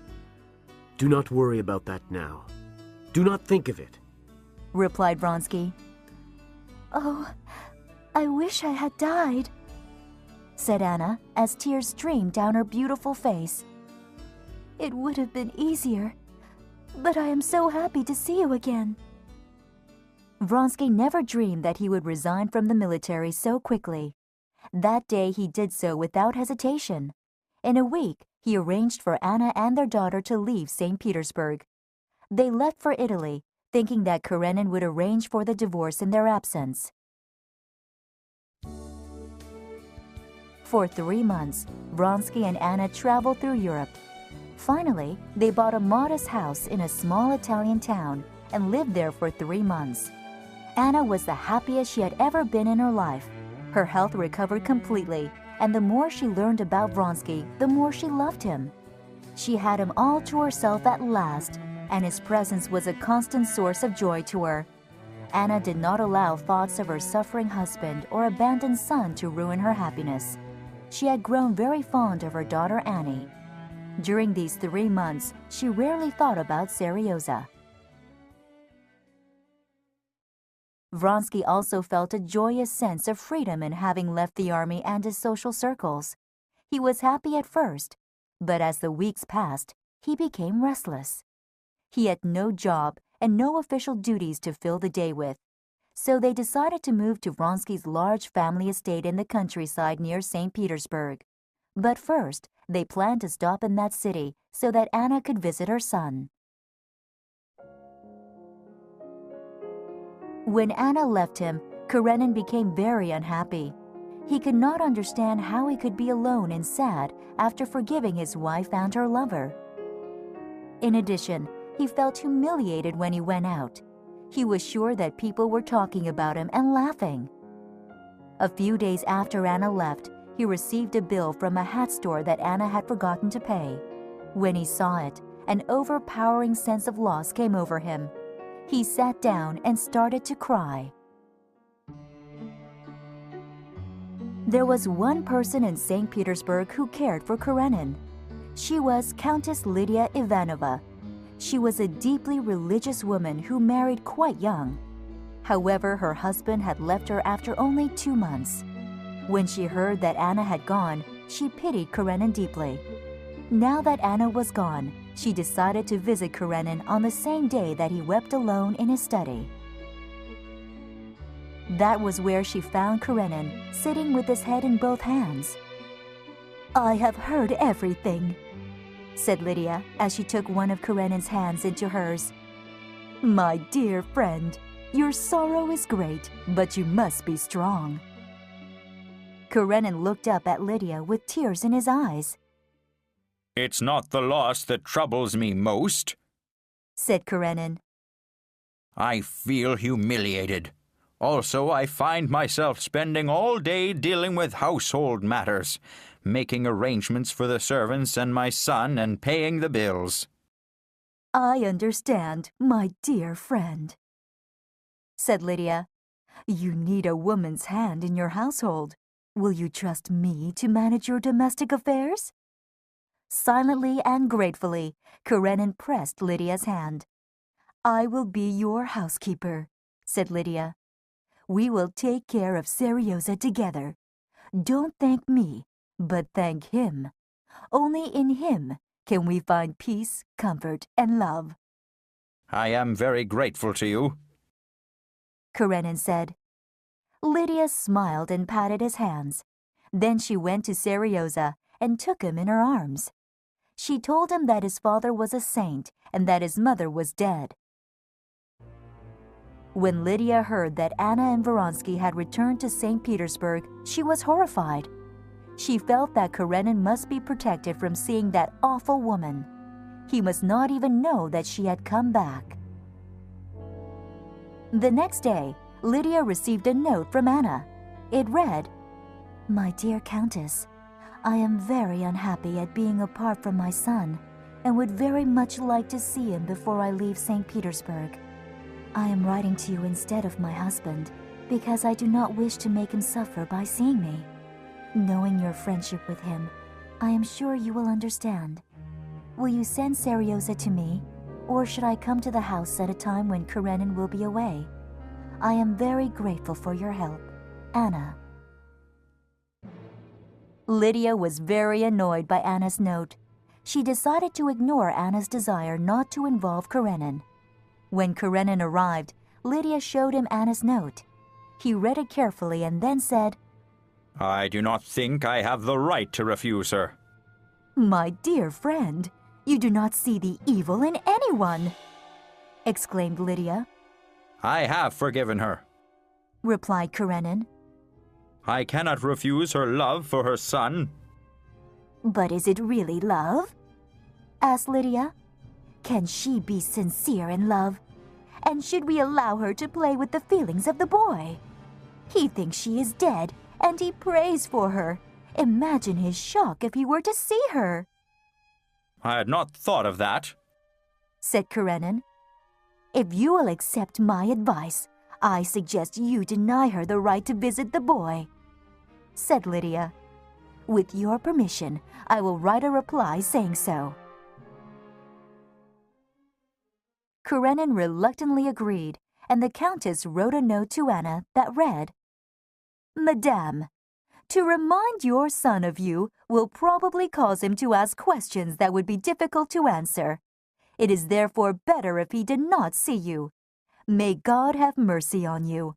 Do not worry about that now. Do not think of it, replied Vronsky. Oh, I wish I had died, said Anna as tears streamed down her beautiful face. It would have been easier, but I am so happy to see you again. Vronsky never dreamed that he would resign from the military so quickly. That day he did so without hesitation. In a week, he arranged for Anna and their daughter to leave St. Petersburg. They left for Italy, thinking that Karenin would arrange for the divorce in their absence. For 3 months, Vronsky and Anna traveled through Europe. Finally, they bought a modest house in a small Italian town and lived there for 3 months. Anna was the happiest she had ever been in her life. Her health recovered completely, and the more she learned about Vronsky, the more she loved him. She had him all to herself at last, and his presence was a constant source of joy to her. Anna did not allow thoughts of her suffering husband or abandoned son to ruin her happiness. She had grown very fond of her daughter Annie. During these 3 months, she rarely thought about Serioza. Vronsky also felt a joyous sense of freedom in having left the army and his social circles. He was happy at first, but as the weeks passed, he became restless. He had no job and no official duties to fill the day with, so they decided to move to Vronsky's large family estate in the countryside near St. Petersburg. But first, they planned to stop in that city so that Anna could visit her son. When Anna left him, Karenin became very unhappy. He could not understand how he could be alone and sad after forgiving his wife and her lover. In addition, he felt humiliated when he went out. He was sure that people were talking about him and laughing. A few days after Anna left, he received a bill from a hat store that Anna had forgotten to pay. When he saw it, an overpowering sense of loss came over him. He sat down and started to cry. There was one person in St. Petersburg who cared for Karenin. She was Countess Lydia Ivanova. She was a deeply religious woman who married quite young. However, her husband had left her after only 2 months. When she heard that Anna had gone, she pitied Karenin deeply. Now that Anna was gone, she decided to visit Karenin on the same day that he wept alone in his study. That was where she found Karenin, sitting with his head in both hands. "I have heard everything," said Lydia as she took one of Karenin's hands into hers. "My dear friend, your sorrow is great, but you must be strong." Karenin looked up at Lydia with tears in his eyes. "It's not the loss that troubles me most," said Karenin. "I feel humiliated. Also, I find myself spending all day dealing with household matters, making arrangements for the servants and my son and paying the bills." "I understand, my dear friend," said Lydia. "You need a woman's hand in your household. Will you trust me to manage your domestic affairs?" Silently and gratefully, Karenin pressed Lydia's hand. "I will be your housekeeper," said Lydia. "We will take care of Serioza together. Don't thank me, but thank him. Only in him can we find peace, comfort, and love." "I am very grateful to you," Karenin said. Lydia smiled and patted his hands. Then she went to Serioza and took him in her arms. She told him that his father was a saint and that his mother was dead. When Lydia heard that Anna and Vronsky had returned to St. Petersburg, she was horrified. She felt that Karenin must be protected from seeing that awful woman. He must not even know that she had come back. The next day, Lydia received a note from Anna. It read, "My dear Countess, I am very unhappy at being apart from my son and would very much like to see him before I leave St. Petersburg. I am writing to you instead of my husband because I do not wish to make him suffer by seeing me. Knowing your friendship with him, I am sure you will understand. Will you send Serioza to me, or should I come to the house at a time when Karenin will be away? I am very grateful for your help. Anna." Lydia was very annoyed by Anna's note. She decided to ignore Anna's desire not to involve Karenin. When Karenin arrived, Lydia showed him Anna's note. He read it carefully and then said, "I do not think I have the right to refuse her." "My dear friend, you do not see the evil in anyone," exclaimed Lydia. "I have forgiven her," replied Karenin. "I cannot refuse her love for her son." "But is it really love?" asked Lydia. "Can she be sincere in love? And should we allow her to play with the feelings of the boy? He thinks she is dead, and he prays for her. Imagine his shock if he were to see her," "I had not thought of that," said Karenin. "If you will accept my advice, I suggest you deny her the right to visit the boy," said Lydia. "With your permission, I will write a reply saying so." Karenin reluctantly agreed, and the Countess wrote a note to Anna that read, "Madame, to remind your son of you will probably cause him to ask questions that would be difficult to answer. It is therefore better if he did not see you. May God have mercy on you.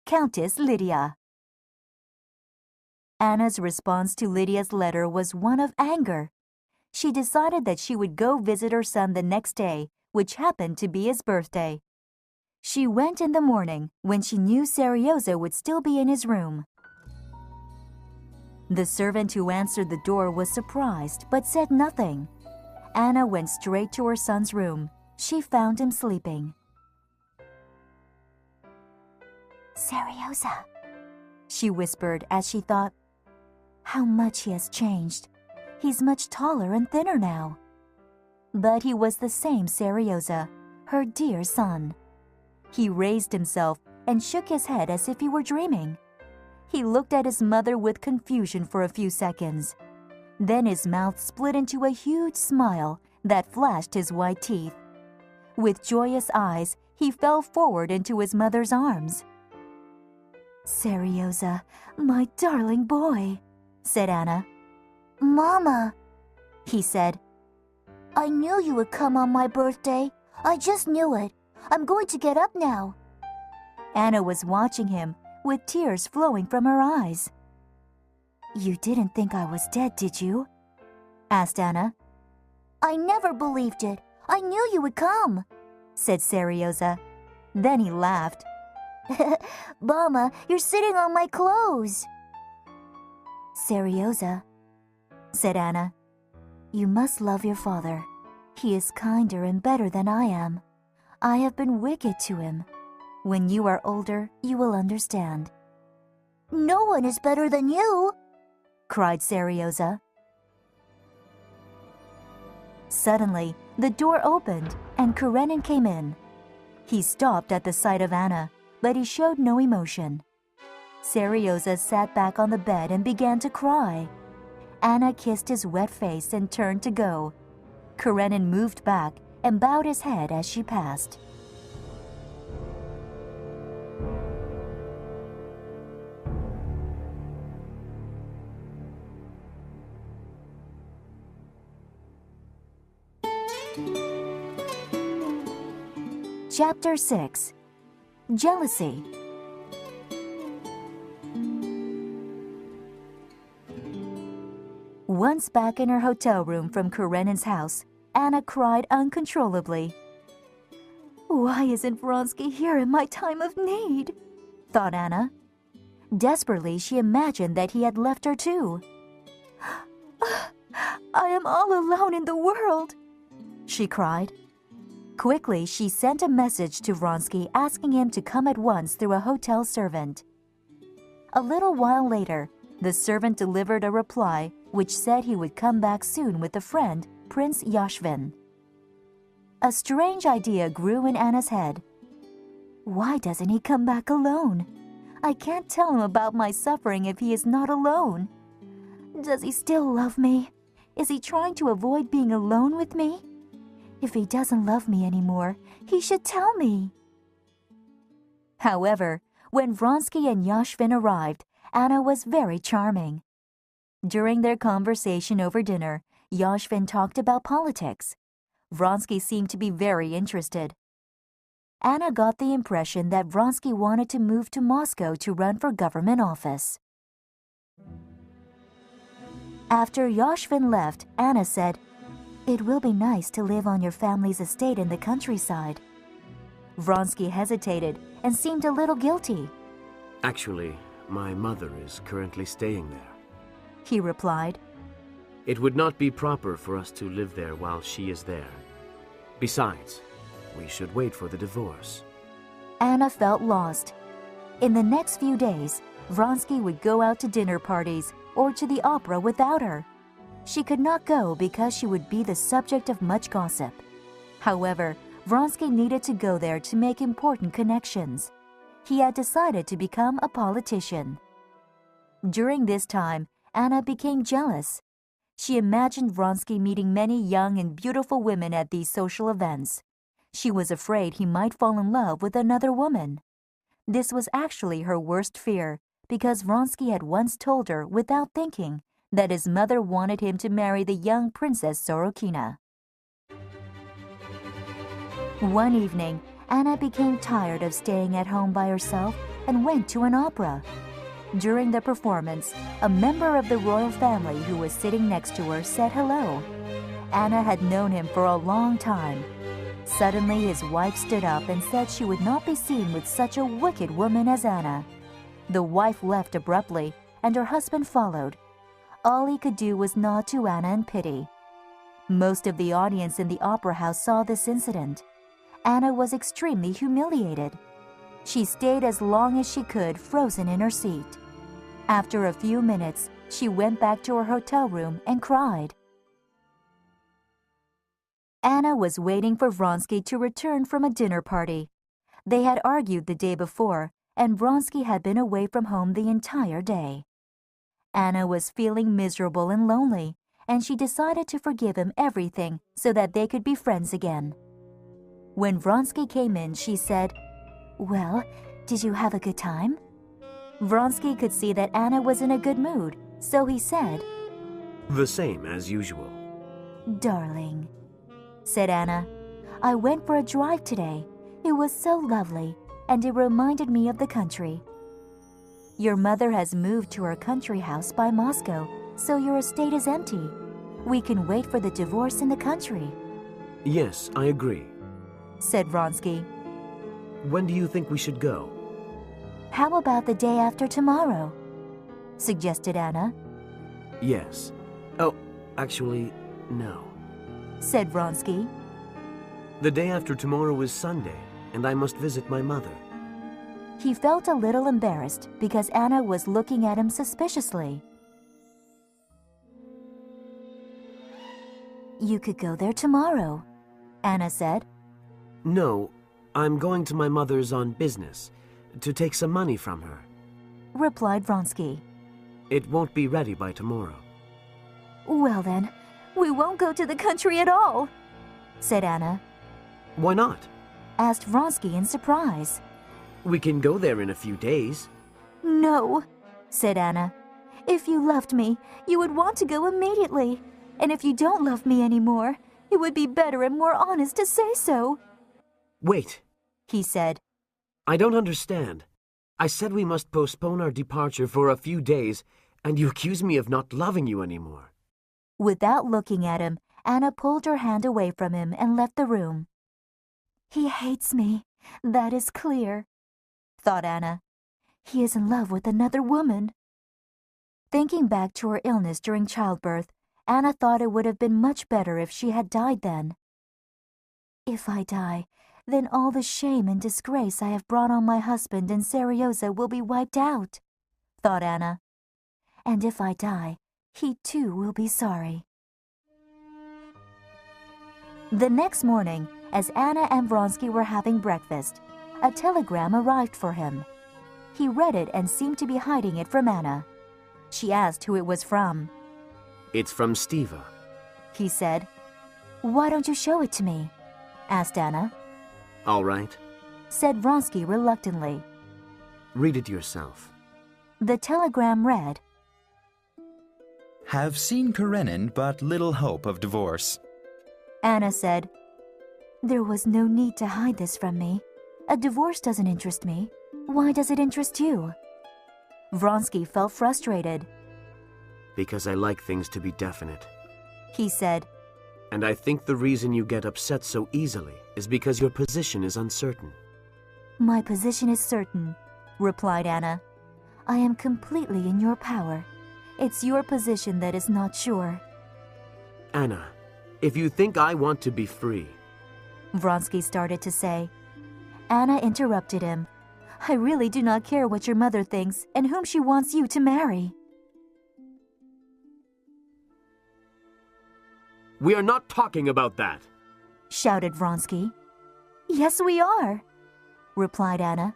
Countess Lydia." Anna's response to Lydia's letter was one of anger. She decided that she would go visit her son the next day, which happened to be his birthday. She went in the morning when she knew Serioza would still be in his room. The servant who answered the door was surprised but said nothing. Anna went straight to her son's room. She found him sleeping. "Serioza," she whispered as she thought, "how much he has changed. He's much taller and thinner now." But he was the same Serioza, her dear son. He raised himself and shook his head as if he were dreaming. He looked at his mother with confusion for a few seconds. Then his mouth split into a huge smile that flashed his white teeth. With joyous eyes, he fell forward into his mother's arms. "Serioza, my darling boy," said Anna. "Mama," he said, "I knew you would come on my birthday. I just knew it. I'm going to get up now." Anna was watching him with tears flowing from her eyes. "You didn't think I was dead, did you?" asked Anna. "I never believed it. I knew you would come," said Serioza. Then he laughed. "Mama, you're sitting on my clothes." "Serioza," said Anna, "you must love your father. He is kinder and better than I am. I have been wicked to him. When you are older, you will understand." "No one is better than you," cried Serioza. Suddenly, the door opened and Karenin came in. He stopped at the sight of Anna, but he showed no emotion. Serioza sat back on the bed and began to cry. Anna kissed his wet face and turned to go. Karenin moved back and bowed his head as she passed. Chapter 6. Jealousy. Once back in her hotel room from Karenin's house, Anna cried uncontrollably. "Why isn't Vronsky here in my time of need?" thought Anna. Desperately, she imagined that he had left her too. "I am all alone in the world," she cried. Quickly, she sent a message to Vronsky asking him to come at once through a hotel servant. A little while later, the servant delivered a reply which said he would come back soon with a friend, Prince Yashvin. A strange idea grew in Anna's head. Why doesn't he come back alone? I can't tell him about my suffering if he is not alone. Does he still love me? Is he trying to avoid being alone with me? If he doesn't love me anymore, he should tell me. However, when Vronsky and Yashvin arrived, Anna was very charming. During their conversation over dinner, Yashvin talked about politics. Vronsky seemed to be very interested. Anna got the impression that Vronsky wanted to move to Moscow to run for government office. After Yashvin left, Anna said, "It will be nice to live on your family's estate in the countryside." Vronsky hesitated and seemed a little guilty. Actually, my mother is currently staying there. He replied. It would not be proper for us to live there while she is there. Besides, we should wait for the divorce. Anna felt lost. In the next few days, Vronsky would go out to dinner parties or to the opera without her. She could not go because she would be the subject of much gossip. However, Vronsky needed to go there to make important connections. He had decided to become a politician. During this time, Anna became jealous. She imagined Vronsky meeting many young and beautiful women at these social events. She was afraid he might fall in love with another woman. This was actually her worst fear, because Vronsky had once told her, without thinking, that his mother wanted him to marry the young Princess Sorokina. One evening, Anna became tired of staying at home by herself and went to an opera. During the performance, a member of the royal family who was sitting next to her said hello. Anna had known him for a long time. Suddenly, his wife stood up and said she would not be seen with such a wicked woman as Anna. The wife left abruptly, and her husband followed. All he could do was nod to Anna in pity. Most of the audience in the opera house saw this incident. Anna was extremely humiliated. She stayed as long as she could, frozen in her seat. After a few minutes, she went back to her hotel room and cried. Anna was waiting for Vronsky to return from a dinner party. They had argued the day before, and Vronsky had been away from home the entire day. Anna was feeling miserable and lonely, and she decided to forgive him everything so that they could be friends again. When Vronsky came in, she said, "Well, did you have a good time?" Vronsky could see that Anna was in a good mood, so he said, The same as usual. "Darling," said Anna, "I went for a drive today. It was so lovely, and it reminded me of the country. Your mother has moved to her country house by Moscow, so your estate is empty. We can wait for the divorce in the country," Yes, I agree. said Vronsky. When do you think we should go? "How about the day after tomorrow?" suggested Anna, Yes. Oh, actually, no. said Vronsky. The day after tomorrow is Sunday, and I must visit my mother. He felt a little embarrassed because Anna was looking at him suspiciously. "You could go there tomorrow," Anna said. No, I'm going to my mother's on business, to take some money from her. Replied Vronsky. It won't be ready by tomorrow. "Well then, we won't go to the country at all," said Anna. Why not? Asked Vronsky in surprise. We can go there in a few days. "No," said Anna. "If you loved me, you would want to go immediately. And if you don't love me anymore, it would be better and more honest to say so," Wait, he said. I don't understand. I said we must postpone our departure for a few days, and you accuse me of not loving you anymore. Without looking at him, Anna pulled her hand away from him and left the room. "He hates me, that is clear," thought Anna. "He is in love with another woman." Thinking back to her illness during childbirth, Anna thought it would have been much better if she had died then. "If I die, then all the shame and disgrace I have brought on my husband and Seryoza will be wiped out," thought Anna. "And if I die, he too will be sorry." The next morning, as Anna and Vronsky were having breakfast, a telegram arrived for him. He read it and seemed to be hiding it from Anna. She asked who it was from. It's from Stiva. He said. "Why don't you show it to me?" asked Anna. All right. Said Vronsky reluctantly. Read it yourself. The telegram read, Have seen Karenin, but little hope of divorce. Anna said, "There was no need to hide this from me. A divorce doesn't interest me. Why does it interest you?" Vronsky felt frustrated. Because I like things to be definite. He said, And I think the reason you get upset so easily is because your position is uncertain. "My position is certain," replied Anna. "I am completely in your power. It's your position that is not sure." Anna, if you think I want to be free... Vronsky started to say. Anna interrupted him. "I really do not care what your mother thinks and whom she wants you to marry." We are not talking about that. Shouted Vronsky. "Yes, we are," replied Anna.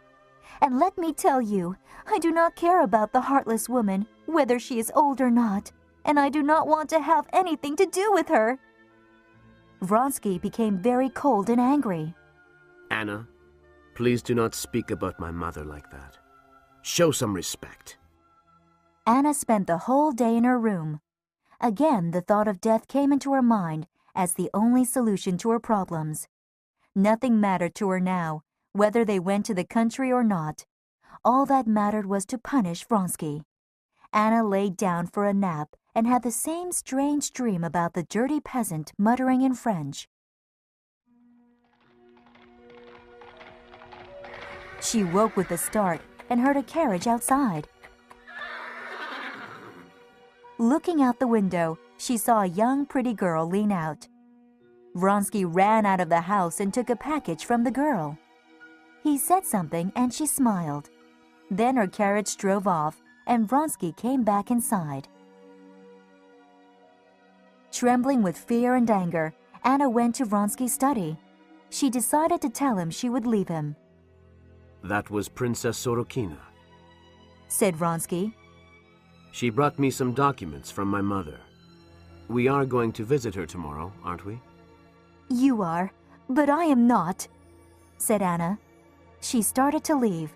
And let me tell you, I do not care about the heartless woman, whether she is old or not, and I do not want to have anything to do with her." Vronsky became very cold and angry. Anna, please do not speak about my mother like that. Show some respect. Anna spent the whole day in her room. Again, the thought of death came into her mind as the only solution to her problems. Nothing mattered to her now, whether they went to the country or not. All that mattered was to punish Vronsky. Anna laid down for a nap and had the same strange dream about the dirty peasant muttering in French. She woke with a start and heard a carriage outside. Looking out the window, she saw a young, pretty girl lean out. Vronsky ran out of the house and took a package from the girl. He said something and she smiled. Then her carriage drove off and Vronsky came back inside. Trembling with fear and anger, Anna went to Vronsky's study. She decided to tell him she would leave him. That was Princess Sorokina, said Vronsky. She brought me some documents from my mother. We are going to visit her tomorrow, aren't we? You are, but I am not, said Anna. She started to leave.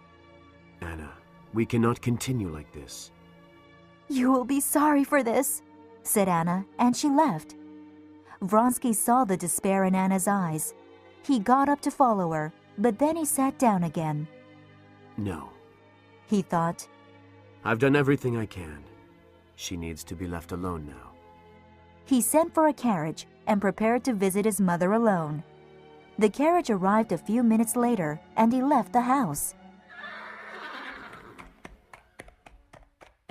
Anna, we cannot continue like this. You will be sorry for this, said Anna, and she left. Vronsky saw the despair in Anna's eyes. He got up to follow her, but then he sat down again. No, he thought. I've done everything I can. She needs to be left alone now. He sent for a carriage and prepared to visit his mother alone. The carriage arrived a few minutes later, and he left the house.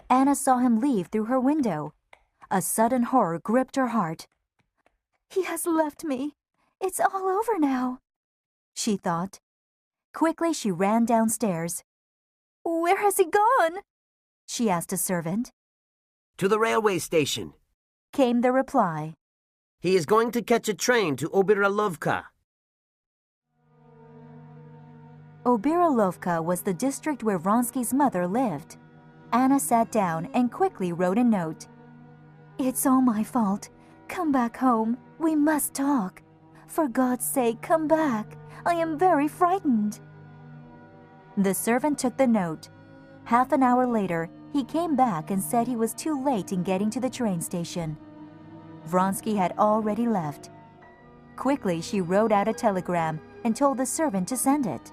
Anna saw him leave through her window. A sudden horror gripped her heart. He has left me. It's all over now, she thought. Quickly, she ran downstairs. Where has he gone? She asked a servant. To the railway station, came the reply. He is going to catch a train to Obiralovka. Obiralovka was the district where Vronsky's mother lived. Anna sat down and quickly wrote a note. It's all my fault. Come back home. We must talk. For God's sake, come back. I am very frightened. The servant took the note. Half an hour later, he came back and said he was too late in getting to the train station. Vronsky had already left. Quickly, she wrote out a telegram and told the servant to send it.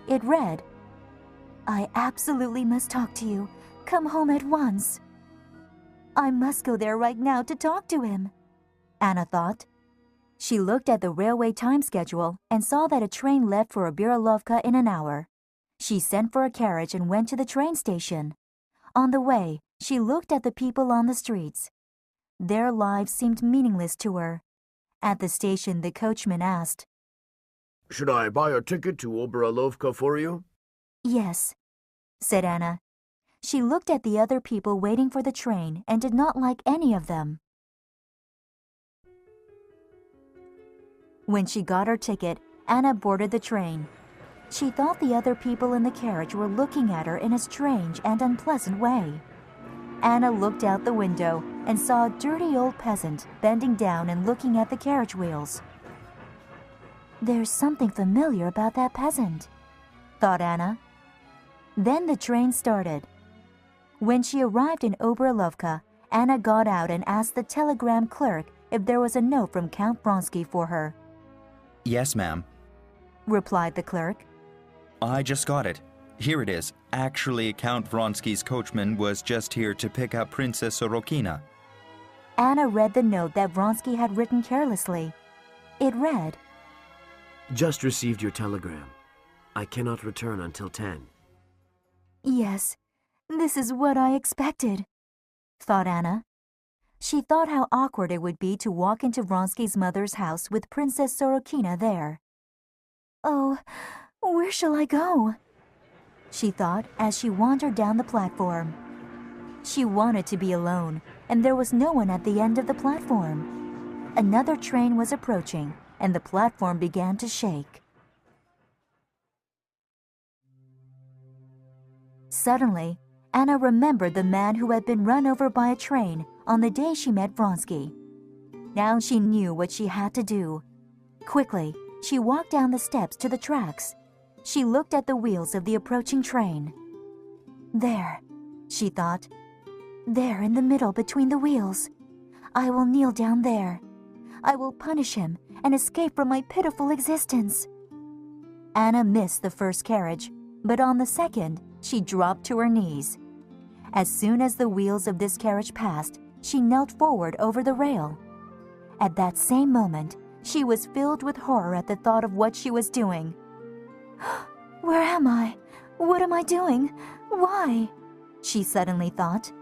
It read, I absolutely must talk to you. Come home at once. I must go there right now to talk to him, Anna thought. She looked at the railway time schedule and saw that a train left for Obiralovka in an hour. She sent for a carriage and went to the train station. On the way, she looked at the people on the streets. Their lives seemed meaningless to her. At the station, the coachman asked, Should I buy a ticket to Obiralovka for you? Yes, said Anna. She looked at the other people waiting for the train and did not like any of them. When she got her ticket, Anna boarded the train. She thought the other people in the carriage were looking at her in a strange and unpleasant way. Anna looked out the window and saw a dirty old peasant bending down and looking at the carriage wheels. There's something familiar about that peasant, thought Anna. Then the train started. When she arrived in Obiralovka, Anna got out and asked the telegram clerk if there was a note from Count Vronsky for her. Yes, ma'am, replied the clerk. I just got it. Here it is. Actually, Count Vronsky's coachman was just here to pick up Princess Sorokina. Anna read the note that Vronsky had written carelessly. It read, Just received your telegram. I cannot return until 10. Yes, this is what I expected, thought Anna. She thought how awkward it would be to walk into Vronsky's mother's house with Princess Sorokina there. Oh, where shall I go? She thought as she wandered down the platform. She wanted to be alone, and there was no one at the end of the platform. Another train was approaching, and the platform began to shake. Suddenly, Anna remembered the man who had been run over by a train on the day she met Vronsky. Now she knew what she had to do. Quickly, she walked down the steps to the tracks. She looked at the wheels of the approaching train. There, she thought. There in the middle between the wheels. I will kneel down there. I will punish him and escape from my pitiful existence. Anna missed the first carriage, but on the second, she dropped to her knees. As soon as the wheels of this carriage passed, she knelt forward over the rail. At that same moment, she was filled with horror at the thought of what she was doing. Where am I? What am I doing? Why? She suddenly thought.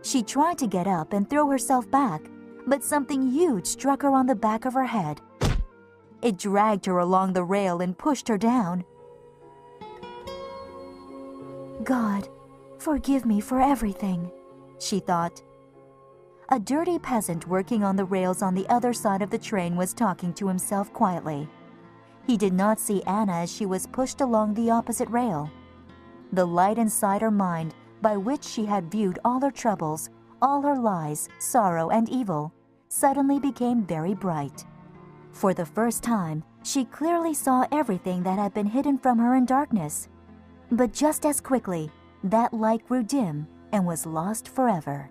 She tried to get up and throw herself back, but something huge struck her on the back of her head. It dragged her along the rail and pushed her down. God, forgive me for everything, she thought. A dirty peasant working on the rails on the other side of the train was talking to himself quietly. He did not see Anna as she was pushed along the opposite rail. The light inside her mind, by which she had viewed all her troubles, all her lies, sorrow, and evil, suddenly became very bright. For the first time, she clearly saw everything that had been hidden from her in darkness. But just as quickly, that light grew dim and was lost forever.